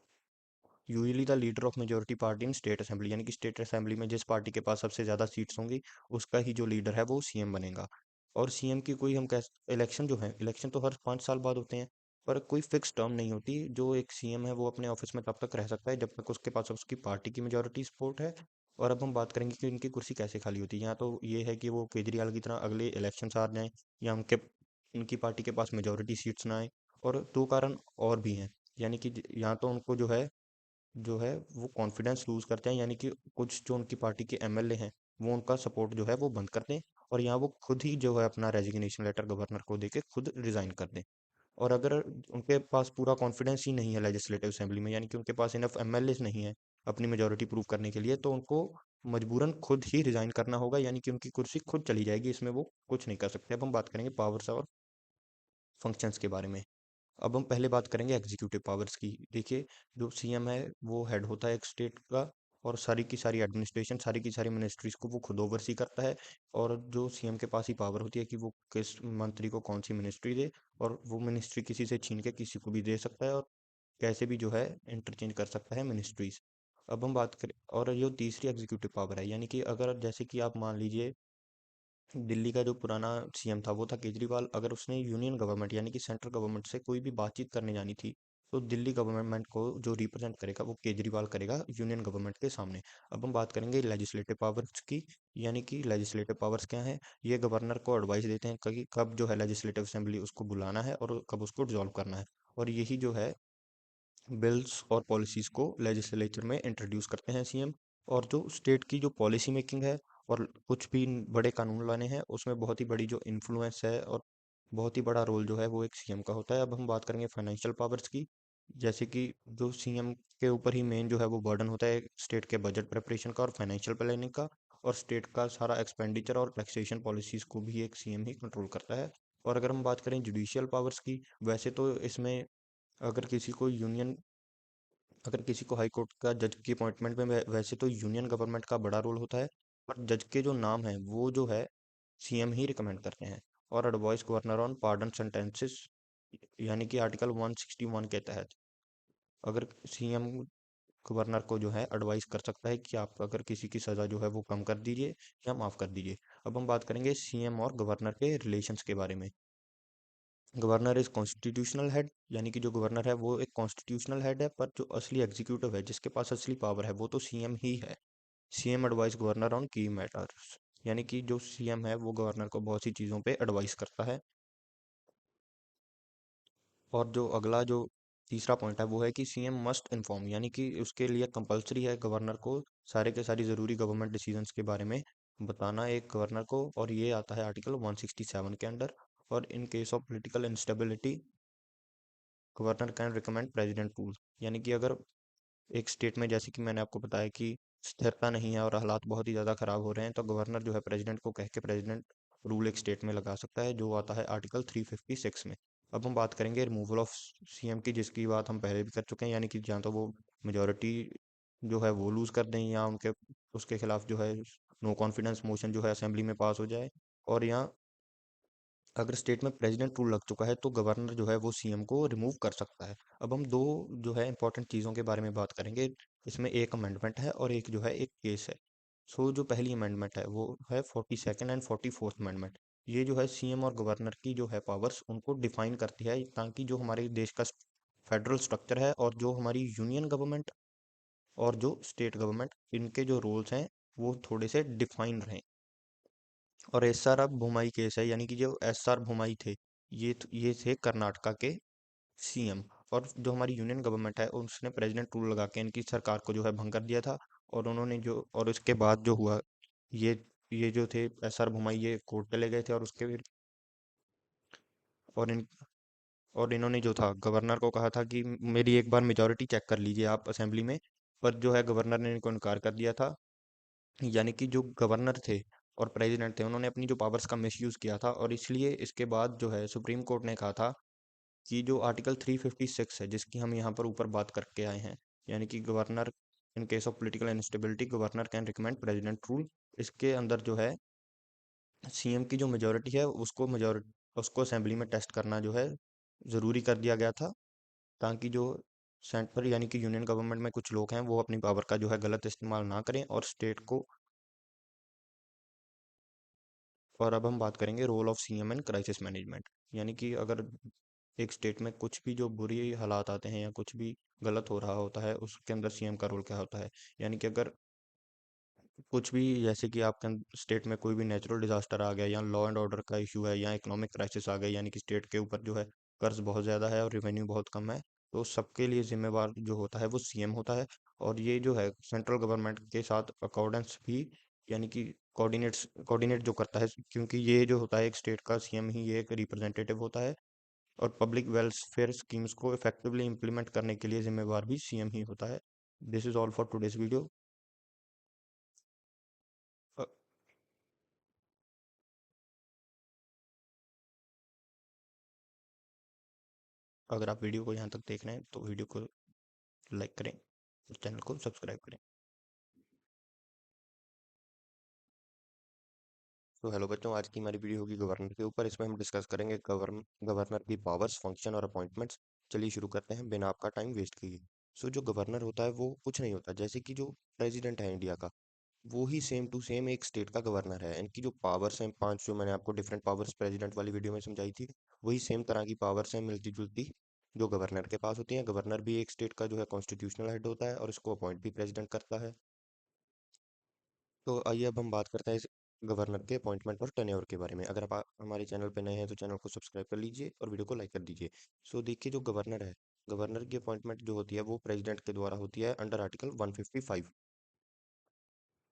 usually the leader of majority party in state assembly, यानी कि स्टेट असेंबली में जिस पार्टी के पास सबसे ज़्यादा सीट्स होंगी उसका ही जो लीडर है वो सीएम बनेगा। और सीएम की कोई हम कह, इलेक्शन जो है, इलेक्शन तो हर 5 साल बाद होते हैं, पर कोई फिक्स टर्म नहीं होती। जो एक सीएम है वो अपने ऑफिस में तब तक रह सकता है जब तक उसके पास उसकी पार्टी की मेजोरिटी सपोर्ट है। और अब हम बात करेंगे कि इनकी कुर्सी कैसे खाली होती है। यहाँ तो ये है कि वो केजरीवाल की तरह अगले इलेक्शन आ जाएं, या उनके उनकी पार्टी के पास मेजोरिटी सीट्स ना आए। और दो कारण और भी हैं, यानी कि यहाँ तो उनको जो है वो कॉन्फिडेंस लूज करते हैं, यानी कि कुछ जो उनकी पार्टी के एमएलए हैं वो उनका सपोर्ट जो है वो बंद कर दें, और यहाँ वो खुद ही जो है अपना रेजिग्नेशन लेटर गवर्नर को देके खुद रिजाइन कर दें। और अगर उनके पास पूरा कॉन्फिडेंस ही नहीं है लेजिस्लेटिव असेंबली में, यानी कि उनके पास इनफ एमएलए नहीं है अपनी मेजोरिटी प्रूव करने के लिए, तो उनको मजबूरन खुद ही रिजाइन करना होगा, यानी कि उनकी कुर्सी खुद चली जाएगी, इसमें वो कुछ नहीं कर सकते। अब हम बात करेंगे पावर्स और फंक्शंस के बारे में। अब हम पहले बात करेंगे एग्जीक्यूटिव पावर्स की। देखिए, जो सीएम है वो हेड होता है एक स्टेट का, और सारी की सारी एडमिनिस्ट्रेशन, सारी की सारी मिनिस्ट्रीज को वो खुद ओवरसी करता है। और जो सीएम के पास ही पावर होती है कि वो किस मंत्री को कौन सी मिनिस्ट्री दे, और वो मिनिस्ट्री किसी से छीन के किसी को भी दे सकता है, और कैसे भी जो है इंटरचेंज कर सकता है मिनिस्ट्रीज। अब हम बात करें, और ये तीसरी एग्जीक्यूटिव पावर है, यानी कि अगर जैसे कि आप मान लीजिए दिल्ली का जो पुराना सीएम था वो था केजरीवाल, अगर उसने यूनियन गवर्नमेंट यानी कि सेंट्रल गवर्नमेंट से कोई भी बातचीत करने जानी थी, तो दिल्ली गवर्नमेंट को जो रिप्रेजेंट करेगा वो केजरीवाल करेगा यूनियन गवर्नमेंट के सामने। अब हम बात करेंगे लेजिस्लेटिव पावर्स की। यानी कि लेजिस्लेटिव पावर्स क्या है, ये गवर्नर को एडवाइस देते हैं कि कब जो है लेजिस्लेटिव असेंबली उसको बुलाना है और कब उसको डिसॉल्व करना है। और यही जो है बिल्स और पॉलिसीज को लेजिस्लेचर में इंट्रोड्यूस करते हैं सीएम। और जो स्टेट की जो पॉलिसी मेकिंग है और कुछ भी बड़े कानून लाने हैं, उसमें बहुत ही बड़ी जो इन्फ्लुएंस है और बहुत ही बड़ा रोल जो है वो एक सीएम का होता है। अब हम बात करेंगे फाइनेंशियल पावर्स की। जैसे कि जो सीएम के ऊपर ही मेन जो है वो बर्डन होता है स्टेट के बजट प्रिपरेशन का और फाइनेंशियल प्लानिंग का, और स्टेट का सारा एक्सपेंडिचर और टैक्सेशन पॉलिसीज को भी एक सीएम ही कंट्रोल करता है। और अगर हम बात करें जुडिशियल पावर्स की, वैसे तो इसमें अगर किसी को यूनियन अगर किसी को हाई कोर्ट का जज की अपॉइंटमेंट में वैसे तो यूनियन गवर्नमेंट का बड़ा रोल होता है, पर जज के जो नाम है वो जो है सीएम ही रिकमेंड करते हैं। और advice governor on pardon sentences, यानी कि आर्टिकल 161 के तहत अगर सीएम गवर्नर को जो है एडवाइस कर सकता है कि आप अगर किसी की सज़ा जो है वो कम कर दीजिए या माफ़ कर दीजिए। अब हम बात करेंगे सीएम और गवर्नर के रिलेशंस के बारे में। गवर्नर इज कॉन्स्टिट्यूशनल हेड, यानी कि जो गवर्नर है वो एक कॉन्स्टिट्यूशनल हेड है, पर जो असली एग्जीक्यूटिव है जिसके पास असली पावर है वो तो सीएम ही है। सीएम एडवाइस गवर्नर ऑन की मैटर्स, यानी कि जो सीएम है वो गवर्नर को बहुत सी चीज़ों पे एडवाइस करता है। और जो अगला जो तीसरा पॉइंट है वो है कि सीएम मस्ट इन्फॉर्म, यानी कि उसके लिए कंपलसरी है गवर्नर को सारे के सारी ज़रूरी गवर्नमेंट डिसीजंस के बारे में बताना एक गवर्नर को, और ये आता है आर्टिकल 167 के अंडर। और in case of political instability governor can recommend president rule, यानी कि अगर एक स्टेट में, जैसे कि मैंने आपको बताया कि स्थिरता नहीं है और हालात बहुत ही ज़्यादा खराब हो रहे हैं, तो गवर्नर जो है प्रेसिडेंट को कह के प्रेसिडेंट रूल एक स्टेट में लगा सकता है, जो आता है आर्टिकल 356 में। अब हम बात करेंगे रिमूवल ऑफ सीएम की, जिसकी बात हम पहले भी कर चुके हैं, यानी कि जहाँ तो वो मेजोरिटी जो है वो लूज कर दें, या उनके उसके खिलाफ जो है नो कॉन्फिडेंस मोशन जो है असेंबली में पास हो जाए। और यहाँ अगर स्टेट में प्रेसिडेंट रूल लग चुका है तो गवर्नर जो है वो सीएम को रिमूव कर सकता है। अब हम दो जो है इंपॉर्टेंट चीज़ों के बारे में बात करेंगे। इसमें एक अमेंडमेंट है और एक जो है एक केस है। सो जो पहली अमेंडमेंट है वो है 42nd एंड 44th अमेंडमेंट। ये जो है सीएम और गवर्नर की जो है पावर्स उनको डिफाइन करती है, ताकि जो हमारे देश का फेडरल स्ट्रक्चर है और जो हमारी यूनियन गवर्नमेंट और जो स्टेट गवर्नमेंट, इनके जो रोल्स हैं वो थोड़े से डिफाइन रहें। और एस आर भूमाई केस है, यानी कि जो एस आर भूमाई थे, ये थे कर्नाटका के सीएम। और जो हमारी यूनियन गवर्नमेंट है उसने प्रेसिडेंट रूल लगा के इनकी सरकार को जो है भंग कर दिया था। और उसके बाद जो हुआ, ये ये जो थे एस आर भूमाई, ये कोर्ट चले गए थे और उसके और इन और इन्होंने जो था गवर्नर को कहा था कि मेरी एक बार मेजोरिटी चेक कर लीजिए आप असेंबली में। पर जो है गवर्नर ने इनको इनकार कर दिया था। यानी कि जो गवर्नर थे और प्रेसिडेंट थे, उन्होंने अपनी जो पावर्स का मिसयूज किया था, और इसलिए इसके बाद जो है सुप्रीम कोर्ट ने कहा था कि जो आर्टिकल 356 है, जिसकी हम यहाँ पर ऊपर बात करके आए हैं, यानी कि governor in case of political instability governor can recommend president rule, इसके अंदर जो है सीएम की जो मेजोरिटी है उसको असेंबली में टेस्ट करना जो है ज़रूरी कर दिया गया था, ताकि जो सेंटर यानी कि यूनियन गवर्नमेंट में कुछ लोग हैं वो अपनी पावर का जो है गलत इस्तेमाल ना करें और स्टेट को। और अब हम बात करेंगे role of CM in crisis management. यानी कि अगर एक स्टेट में कुछ भी जो बुरी हालात आते हैं या कुछ भी गलत हो रहा होता है, उसके अंदर सीएम का रोल क्या होता है। यानी कि अगर कुछ भी, जैसे कि आपके स्टेट में कोई भी नेचुरल डिजास्टर आ गया, या लॉ एंड ऑर्डर का इशू है, या इकोनॉमिक क्राइसिस आ गई, यानी कि स्टेट के ऊपर जो है कर्ज बहुत ज़्यादा है और रेवेन्यू बहुत कम है, तो सबके लिए जिम्मेवार जो होता है वो सीएम होता है। और ये जो है सेंट्रल गवर्नमेंट के साथ अकॉर्डेंस भी, यानी कि कोऑर्डिनेट जो करता है, क्योंकि ये जो होता है एक स्टेट का सीएम ही ये एक रिप्रेजेंटेटिव होता है। और पब्लिक वेलफेयर स्कीम्स को इफेक्टिवली इंप्लीमेंट करने के लिए जिम्मेवार भी सीएम ही होता है। This is all for today's video. अगर आप वीडियो को यहाँ तक देख रहे हैं तो वीडियो को लाइक करें और चैनल को सब्सक्राइब करें। तो हेलो बच्चों, आज की हमारी वीडियो होगी गवर्नर के ऊपर। इसमें हम डिस्कस करेंगे गवर्नर की पावर्स, फंक्शन और अपॉइंटमेंट्स। चलिए शुरू करते हैं बिना आपका टाइम वेस्ट किए। सो जो गवर्नर होता है वो कुछ नहीं होता, जैसे कि जो प्रेसिडेंट है इंडिया का, वो ही सेम टू सेम एक स्टेट का गवर्नर है। इनकी जो पावर्स हैं पांच, जो मैंने आपको डिफरेंट पावर्स प्रेसिडेंट वाली वीडियो में समझाई थी, वही सेम तरह की पावर्स हैं मिलती जुलती जो गवर्नर के पास होती हैं। गवर्नर भी एक स्टेट का जो है कॉन्स्टिट्यूशनल हेड होता है और इसको अपॉइंट भी प्रेसिडेंट करता है। तो आइए अब हम बात करते हैं इस गवर्नर के अपॉइंटमेंट और टेन्योर के बारे में। अगर आप हमारे चैनल पर नए हैं तो चैनल को सब्सक्राइब कर लीजिए और वीडियो को लाइक कर दीजिए। सो देखिए, जो गवर्नर है, गवर्नर की अपॉइंटमेंट जो होती है वो प्रेसिडेंट के द्वारा होती है अंडर आर्टिकल 155।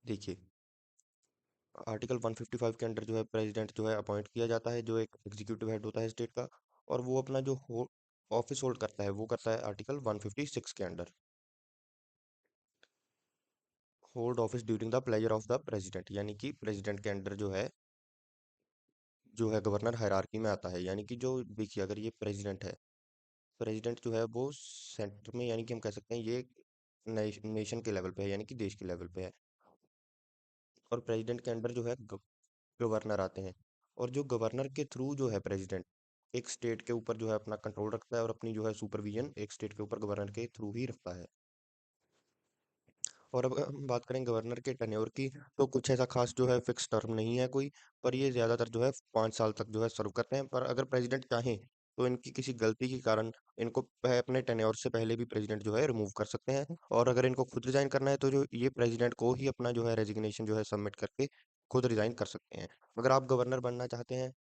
देखिए, आर्टिकल 155 के अंडर जो है प्रेसिडेंट जो है अपॉइंट किया जाता है, जो एक एग्जीक्यूटिव हेड होता है स्टेट का। और वो अपना जो ऑफिस होल्ड करता है वो करता है आर्टिकल 156 के under, hold office during the pleasure of the president. यानी कि प्रेसिडेंट के अंडर जो है गवर्नर हायरार्की में आता है। यानी कि जो देखिए, अगर ये प्रेसिडेंट है, प्रेसिडेंट जो है वो सेंटर में, यानी कि हम कह सकते हैं ये नेशन के लेवल पे है, यानी कि देश के लेवल पे है। और प्रेसिडेंट के अंडर जो है गवर्नर आते हैं। और जो गवर्नर के थ्रू जो है प्रेसिडेंट एक स्टेट के ऊपर जो है अपना कंट्रोल रखता है, और अपनी जो है सुपरविजन एक स्टेट के ऊपर गवर्नर के थ्रू ही रखता है। और अब हम बात करें गवर्नर के टेन्योर की, तो कुछ ऐसा खास जो है फिक्स टर्म नहीं है कोई, पर ये ज़्यादातर जो है 5 साल तक जो है सर्व करते हैं। पर अगर प्रेसिडेंट चाहें तो इनकी किसी गलती के कारण इनको अपने टेन्योर से पहले भी प्रेसिडेंट जो है रिमूव कर सकते हैं। और अगर इनको खुद रिजाइन करना है तो जो ये प्रेसिडेंट को ही अपना जो है रेजिग्नेशन जो है सबमिट करके खुद रिजाइन कर सकते हैं। अगर आप गवर्नर बनना चाहते हैं,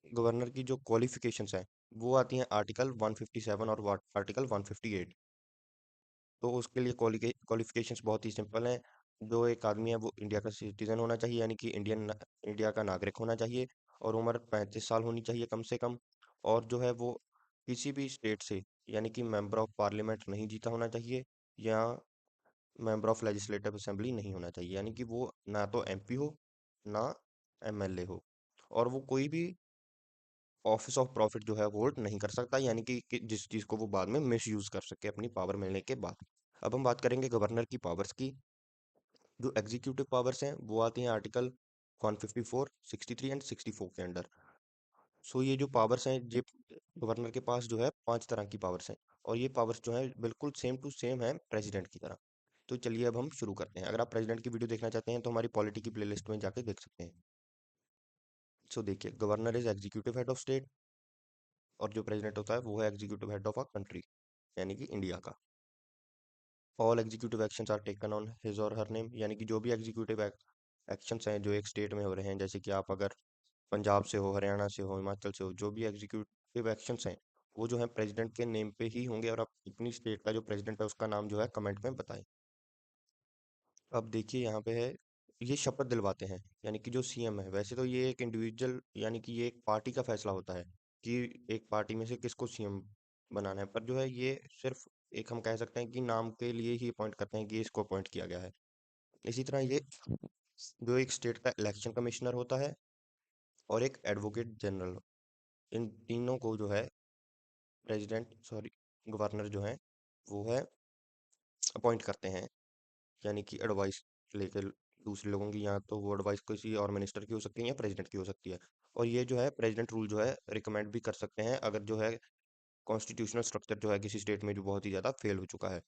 गवर्नर की जो क्वालिफिकेशंस हैं वो आती हैं आर्टिकल 157 और आर्टिकल 158। तो उसके लिए क्वालिफिकेशंस बहुत ही सिंपल हैं। जो एक आदमी है वो इंडिया का सिटीजन होना चाहिए, यानी कि इंडिया का नागरिक होना चाहिए। और उम्र 35 साल होनी चाहिए कम से कम। और जो है वो किसी भी स्टेट से, यानी कि मेंबर ऑफ पार्लियामेंट नहीं जीता होना चाहिए, या मेंबर ऑफ लेजिस्लेटिव असेंबली नहीं होना चाहिए। यानी कि वो ना तो एमपी हो, ना एमएलए हो, और वो कोई भी ऑफिस ऑफ प्रॉफिट जो है होल्ड नहीं कर सकता, यानी कि जिस चीज़ को वो बाद में मिस यूज कर सके अपनी पावर मिलने के बाद। अब हम बात करेंगे गवर्नर की पावर्स की। जो एग्जीक्यूटिव पावर्स हैं वो आती हैं आर्टिकल 154, 63 एंड 64 के अंडर। सो ये जो पावर्स हैं, ये गवर्नर के पास जो है 5 तरह की पावर्स हैं। और ये पावर्स जो है बिल्कुल सेम टू सेम है प्रेसिडेंट की तरह। तो चलिए अब हम शुरू करते हैं। अगर आप प्रेसिडेंट की वीडियो देखना चाहते हैं तो हमारी पॉलिटी की प्लेलिस्ट में जाके देख सकते हैं। सो देखिए, governor is executive head of state, और जो प्रेसिडेंट होता है वो है executive head of a country, यानी कि इंडिया का। All executive actions are taken on his or her name, यानी कि जो भी एग्जीक्यूटिव एक्शंस हैं जो एक स्टेट में हो रहे हैं, जैसे कि आप अगर पंजाब से हो, हरियाणा से हो, हिमाचल से हो, जो भी एग्जीक्यूटिव एक्शंस हैं वो जो है प्रेसिडेंट के नेम पे ही होंगे, और आप अपनी स्टेट का जो प्रेसिडेंट है उसका नाम जो है कमेंट में बताएं। अब देखिए यहाँ पे है, ये शपथ दिलवाते हैं, यानी कि जो सीएम है, वैसे तो ये एक इंडिविजुअल यानी कि ये एक पार्टी का फैसला होता है कि एक पार्टी में से किसको सीएम बनाना है, पर जो है ये सिर्फ एक हम कह सकते हैं कि नाम के लिए ही अपॉइंट करते हैं कि इसको अपॉइंट किया गया है। इसी तरह ये जो एक स्टेट का इलेक्शन कमिश्नर होता है और एक एडवोकेट जनरल, इन तीनों को जो है प्रेसिडेंट सॉरी गवर्नर जो है वो है अपॉइंट करते हैं, यानी कि एडवाइस लेकर दूसरे लोगों की, या तो वो एडवाइस किसी और मिनिस्टर की हो सकती है या प्रेसिडेंट की हो सकती है। और ये जो है प्रेसिडेंट रूल जो है रिकमेंड भी कर सकते हैं अगर जो है कॉन्स्टिट्यूशनल स्ट्रक्चर जो है किसी स्टेट में जो बहुत ही ज़्यादा फेल हो चुका है।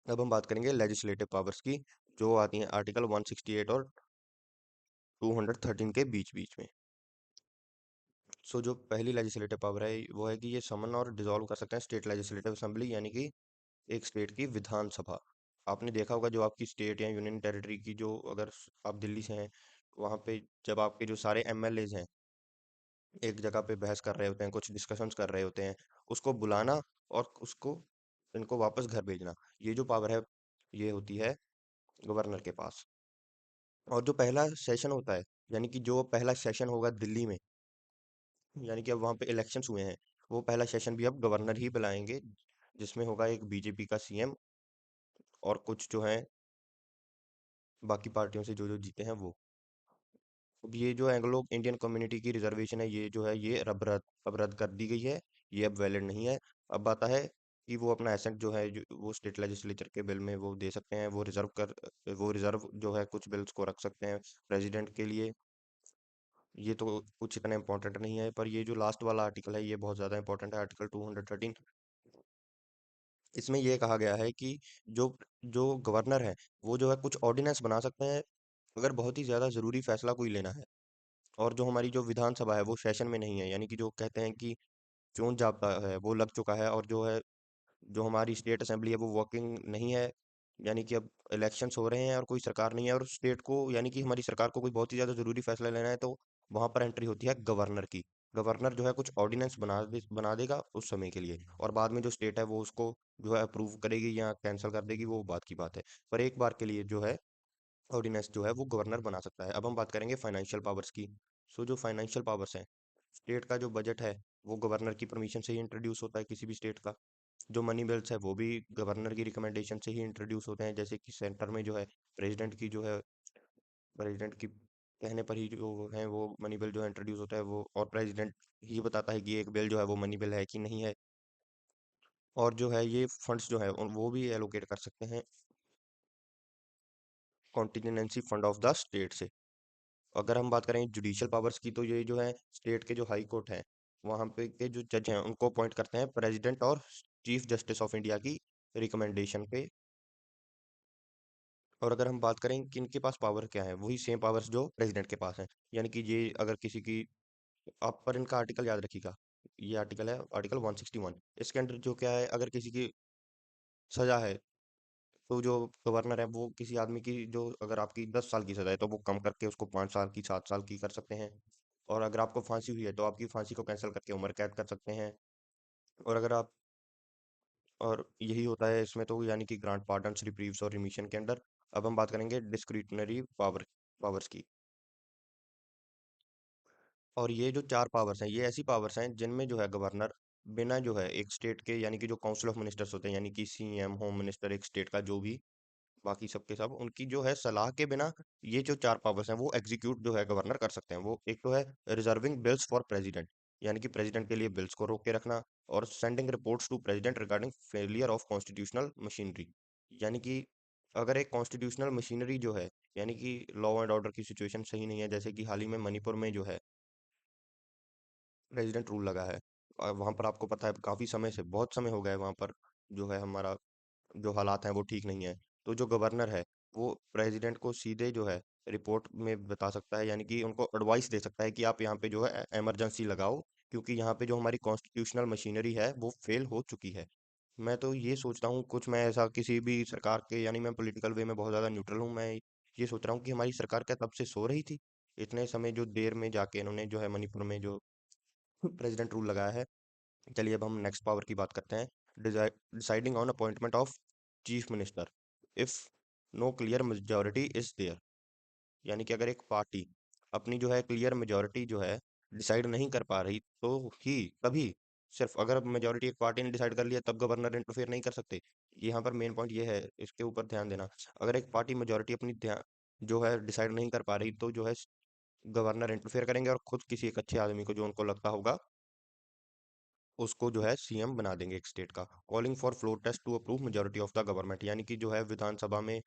अब हम बात करेंगे लेजिस्लेटिव पावर्स की, जो आती हैं आर्टिकल 168 और 213 के बीच बीच में। सो जो पहली लेजिस्लेटिव पावर है वो है कि ये समन और डिसॉल्व कर सकते हैं स्टेट लेजिस्लेटिव असेंबली, यानी कि एक स्टेट की विधानसभा। आपने देखा होगा जो आपकी स्टेट या यूनियन टेरिटरी की जो, अगर आप दिल्ली से हैं, वहाँ पे जब आपके जो सारे एमएलएज हैं एक जगह पे बहस कर रहे होते हैं, कुछ डिस्कशंस कर रहे होते हैं, उसको बुलाना और उसको इनको वापस घर भेजना, ये जो पावर है ये होती है गवर्नर के पास। और जो पहला सेशन होता है, यानी कि जो पहला सेशन होगा दिल्ली में, यानी कि अब वहाँ पे इलेक्शंस हुए हैं, वो पहला सेशन भी अब गवर्नर ही बुलाएंगे, जिसमें होगा एक बीजेपी का सीएम और कुछ जो है बाकी पार्टियों से जो जो जीते हैं वो। अब ये जो एंग्लो इंडियन कम्युनिटी की रिजर्वेशन है ये जो है ये अब रद्द कर दी गई है, ये अब वैलिड नहीं है। अब आता है कि वो अपना एसेंट जो है जो वो स्टेट लेजिस्लेचर के बिल में वो दे सकते हैं, वो रिजर्व जो है कुछ बिल्स को रख सकते हैं प्रेसिडेंट के लिए। ये तो कुछ इतना इंपॉर्टेंट नहीं है, पर ये जो लास्ट वाला आर्टिकल है ये बहुत ज़्यादा इंपॉर्टेंट है, आर्टिकल 213। इसमें ये कहा गया है कि जो जो गवर्नर है वो जो है कुछ ऑर्डिनेंस बना सकते हैं अगर बहुत ही ज़्यादा ज़रूरी फैसला कोई लेना है, और जो हमारी जो विधानसभा है वो सेशन में नहीं है, यानी कि जो कहते हैं कि चोन जाब्ता है वो लग चुका है, और जो है जो हमारी स्टेट असेंबली है वो वर्किंग नहीं है, यानी कि अब इलेक्शंस हो रहे हैं और कोई सरकार नहीं है, और स्टेट को यानी कि हमारी सरकार को कोई बहुत ही ज़्यादा ज़रूरी फैसला लेना है, तो वहाँ पर एंट्री होती है गवर्नर की। गवर्नर जो है कुछ ऑर्डिनेंस बना देगा उस समय के लिए, और बाद में जो स्टेट है वो उसको जो है अप्रूव करेगी या कैंसिल कर देगी, वो बात की बात है। पर एक बार के लिए जो है ऑर्डिनेंस जो है वो गवर्नर बना सकता है। अब हम बात करेंगे फाइनेंशियल पावर्स की। सो जो फाइनेंशियल पावर्स हैं, स्टेट का जो बजट है वो गवर्नर की परमिशन से ही इंट्रोड्यूस होता है किसी भी स्टेट का। जो मनी बिल्स है वो भी गवर्नर की रिकमेंडेशन से ही इंट्रोड्यूस होते हैं, जैसे कि सेंटर में जो है प्रेसिडेंट की जो है प्रेसिडेंट की कहने पर ही जो है वो मनी बिल जो है इंट्रोड्यूस होता है वो, और प्रेसिडेंट ही बताता है कि एक बिल जो है वो मनी बिल है कि नहीं है। और जो है ये फंड्स जो है वो भी एलोकेट कर सकते हैं contingency fund of the state से। अगर हम बात करें जुडिशियल पावर्स की, तो ये जो है स्टेट के जो हाई कोर्ट हैं वहाँ पे के जो जज हैं उनको अपॉइंट करते हैं प्रेसिडेंट और चीफ जस्टिस ऑफ इंडिया की रिकमेंडेशन पे। और अगर हम बात करें कि इनके पास पावर क्या है, वही सेम पावर्स जो प्रेसिडेंट के पास है, यानी कि ये अगर किसी की, आप पर इनका आर्टिकल याद रखिएगा, ये आर्टिकल है आर्टिकल 161। इसके अंदर जो क्या है, अगर किसी की सजा है तो जो गवर्नर है वो किसी आदमी की जो, अगर आपकी 10 साल की सजा है तो वो कम करके उसको 5 साल की 7 साल की कर सकते हैं। और अगर आपको फांसी हुई है तो आपकी फांसी को कैंसिल करके उम्र कैद कर सकते हैं। और अगर आप और यही होता है इसमें तो, यानी कि ग्रांट पार्डन्स, रिप्रीव्स और रिमिशन के अंदर। अब हम बात करेंगे डिस्क्रिशनरी पावर्स की। और ये जो चार पावर्स हैं ये ऐसी पावर्स हैं जिनमें जो है गवर्नर बिना जो है एक स्टेट के, यानी कि जो काउंसिल ऑफ मिनिस्टर्स होते हैं, यानी कि सीएम, होम मिनिस्टर, एक स्टेट का जो भी बाकी सबके सब, उनकी जो है सलाह के बिना ये जो चार पावर्स हैं वो एग्जीक्यूट जो है गवर्नर कर सकते हैं। वो एक तो है रिजर्विंग बिल्स फॉर प्रेसिडेंट, यानी कि प्रेसिडेंट के लिए बिल्स को रोक के रखना, और sending reports to president regarding failure of constitutional machinery, यानी कि अगर एक कॉन्स्टिट्यूशनल मशीनरी जो है, यानी कि लॉ एंड ऑर्डर की सिचुएशन सही नहीं है, जैसे कि हाल ही में मणिपुर में जो है प्रेसिडेंट रूल लगा है, वहां पर आपको पता है काफी समय से, बहुत समय हो गया है वहां पर जो है हमारा जो हालात हैं वो ठीक नहीं है। तो जो गवर्नर है वो प्रेसिडेंट को सीधे जो है रिपोर्ट में बता सकता है, यानी कि उनको एडवाइस दे सकता है कि आप यहाँ पे जो है इमरजेंसी लगाओ, क्योंकि यहाँ पे जो हमारी कॉन्स्टिट्यूशनल मशीनरी है वो फेल हो चुकी है। मैं तो ये सोचता हूँ, कुछ मैं ऐसा किसी भी सरकार के, यानी मैं पॉलिटिकल वे में बहुत ज़्यादा न्यूट्रल हूँ, मैं ये सोच रहा हूँ कि हमारी सरकार क्या तब से सो रही थी? इतने समय जो देर में जाके इन्होंने जो है मणिपुर में जो प्रेसिडेंट रूल लगाया है। चलिए अब हम नेक्स्ट पावर की बात करते हैं। Deciding on appointment of chief minister if no clear majority is there. यानी कि अगर एक पार्टी अपनी जो है क्लियर मेजोरिटी जो है डिसाइड नहीं कर पा रही, तो ही तभी, सिर्फ अगर मेजोरिटी एक पार्टी ने डिसाइड कर लिया तब गवर्नर इंटरफेयर नहीं कर सकते। यहाँ पर मेन पॉइंट ये है, इसके ऊपर ध्यान देना। अगर एक पार्टी मेजोरिटी अपनी जो है डिसाइड नहीं कर पा रही, तो जो है गवर्नर इंटरफेयर करेंगे और खुद किसी एक अच्छे आदमी को जो उनको लगता होगा उसको जो है सीएम बना देंगे एक स्टेट का। Calling for floor test to approve majority of the government, यानी कि जो है विधानसभा में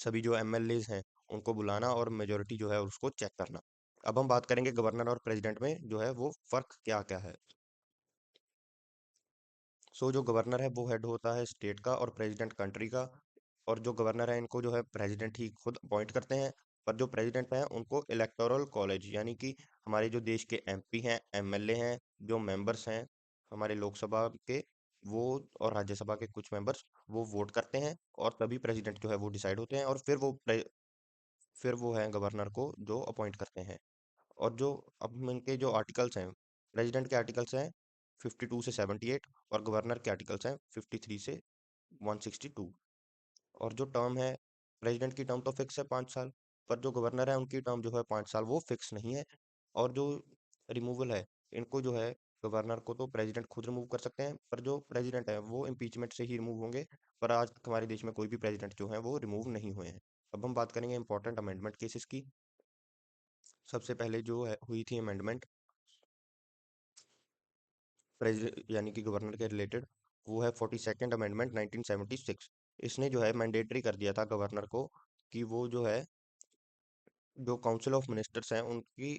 सभी जो एमएलएज हैं उनको बुलाना और मेजोरिटी जो है उसको चेक करना। अब हम बात करेंगे गवर्नर और प्रेसिडेंट में जो है वो फर्क क्या क्या है। सो जो गवर्नर है वो हेड होता है स्टेट का और प्रेसिडेंट कंट्री का। और जो गवर्नर है इनको जो है प्रेसिडेंट ही खुद अपॉइंट करते हैं। पर जो प्रेसिडेंट है उनको इलेक्टोरल कॉलेज, यानी कि हमारे जो देश के एमपी हैं, एमएलए हैं, जो मेंबर्स हैं हमारे लोकसभा के, वो और राज्यसभा के कुछ मेंबर्स, वो वोट करते हैं और तभी प्रेसिडेंट जो है वो डिसाइड होते हैं। और फिर वो है गवर्नर को जो अपॉइंट करते हैं। और जो अब इनके जो आर्टिकल्स हैं, प्रेसिडेंट के आर्टिकल्स हैं 52 से 78 और गवर्नर के आर्टिकल्स हैं 53 से 162। और जो टर्म है, प्रेसिडेंट की टर्म तो फिक्स है 5 साल, पर जो गवर्नर है उनकी टर्म जो है 5 साल वो फिक्स नहीं है। और जो रिमूवल है, इनको जो है गवर्नर को तो प्रेसिडेंट खुद रिमूव कर सकते हैं, पर जो प्रेसिडेंट है वो इम्पीचमेंट से ही रिमूव होंगे। पर आज तक हमारे देश में कोई भी प्रेसिडेंट जो है वो रिमूव नहीं हुए हैं। अब हम बात करेंगे इंपॉर्टेंट अमेंडमेंट केसेस की। सबसे पहले जो है हुई थी अमेंडमेंट प्रेसिडेंट यानी कि गवर्नर के रिलेटेड, वो है 42nd अमेंडमेंट 1976। इसने जो है मैंडेटरी कर दिया था गवर्नर को कि वो जो है जो काउंसिल ऑफ मिनिस्टर्स हैं उनकी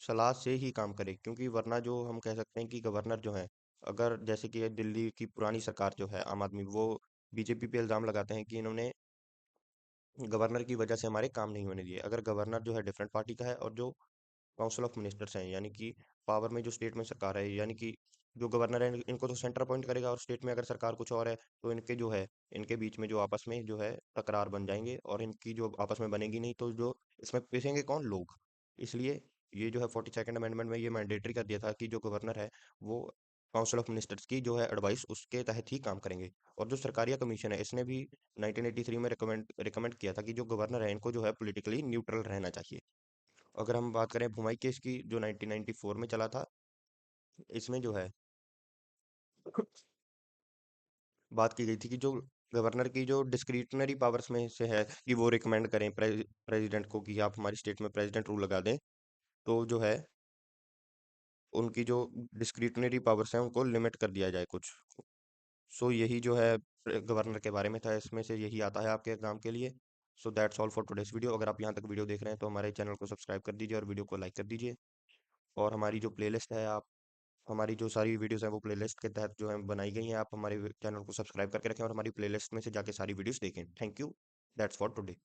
सलाह से ही काम करे, क्योंकि वरना जो हम कह सकते हैं कि गवर्नर जो है, अगर जैसे कि दिल्ली की पुरानी सरकार जो है आम आदमी, वो बीजेपी पे इल्जाम लगाते हैं कि इन्होंने गवर्नर की वजह से हमारे काम नहीं होने दिए। अगर गवर्नर जो है डिफरेंट पार्टी का है और जो काउंसिल ऑफ मिनिस्टर्स हैं, यानी कि पावर में जो स्टेट में सरकार है, यानी कि जो गवर्नर है इनको तो सेंटर अपॉइंट करेगा, और स्टेट में अगर सरकार कुछ और है तो इनके जो है इनके बीच में जो आपस में जो है तकरार बन जाएंगे, और इनकी जो आपस में बनेगी नहीं तो जो इसमें पिसेंगे कौन, लोग। इसलिए ये जो है 42nd अमेंडमेंट में ये मैंडेटरी कर दिया था कि जो गवर्नर है वो काउंसिल ऑफ मिनिस्टर्स की जो है एडवाइस उसके तहत ही काम करेंगे। और जो सरकारिया कमीशन है इसने भी 1983 में रिकमेंड किया था कि जो गवर्नर है इनको जो है पॉलिटिकली न्यूट्रल रहना चाहिए। अगर हम बात करें भुमाई केस की जो 1994 में चला था, इसमें जो है बात की गई थी कि जो गवर्नर की जो डिस्क्रिशनरी पावर्स में से है कि वो रिकमेंड करें प्रेसिडेंट को कि आप हमारी स्टेट में प्रेसिडेंट रूल लगा दें, तो जो है उनकी जो डिस्क्रिशनरी पावर्स हैं उनको लिमिट कर दिया जाए कुछ। सो यही जो है गवर्नर के बारे में था, इसमें से यही आता है आपके एग्जाम के लिए। So that's all for today's video. अगर आप यहाँ तक वीडियो देख रहे हैं तो हमारे चैनल को सब्सक्राइब कर दीजिए और वीडियो को लाइक कर दीजिए। और हमारी जो प्लेलिस्ट है, आप हमारी जो सारी वीडियोस हैं वो प्लेलिस्ट के तहत जो है बनाई गई हैं। आप हमारे चैनल को सब्सक्राइब करके रखें और हमारी प्लेलिस्ट में से जाके सारी वीडियोस देखें। Thank you. That's for today.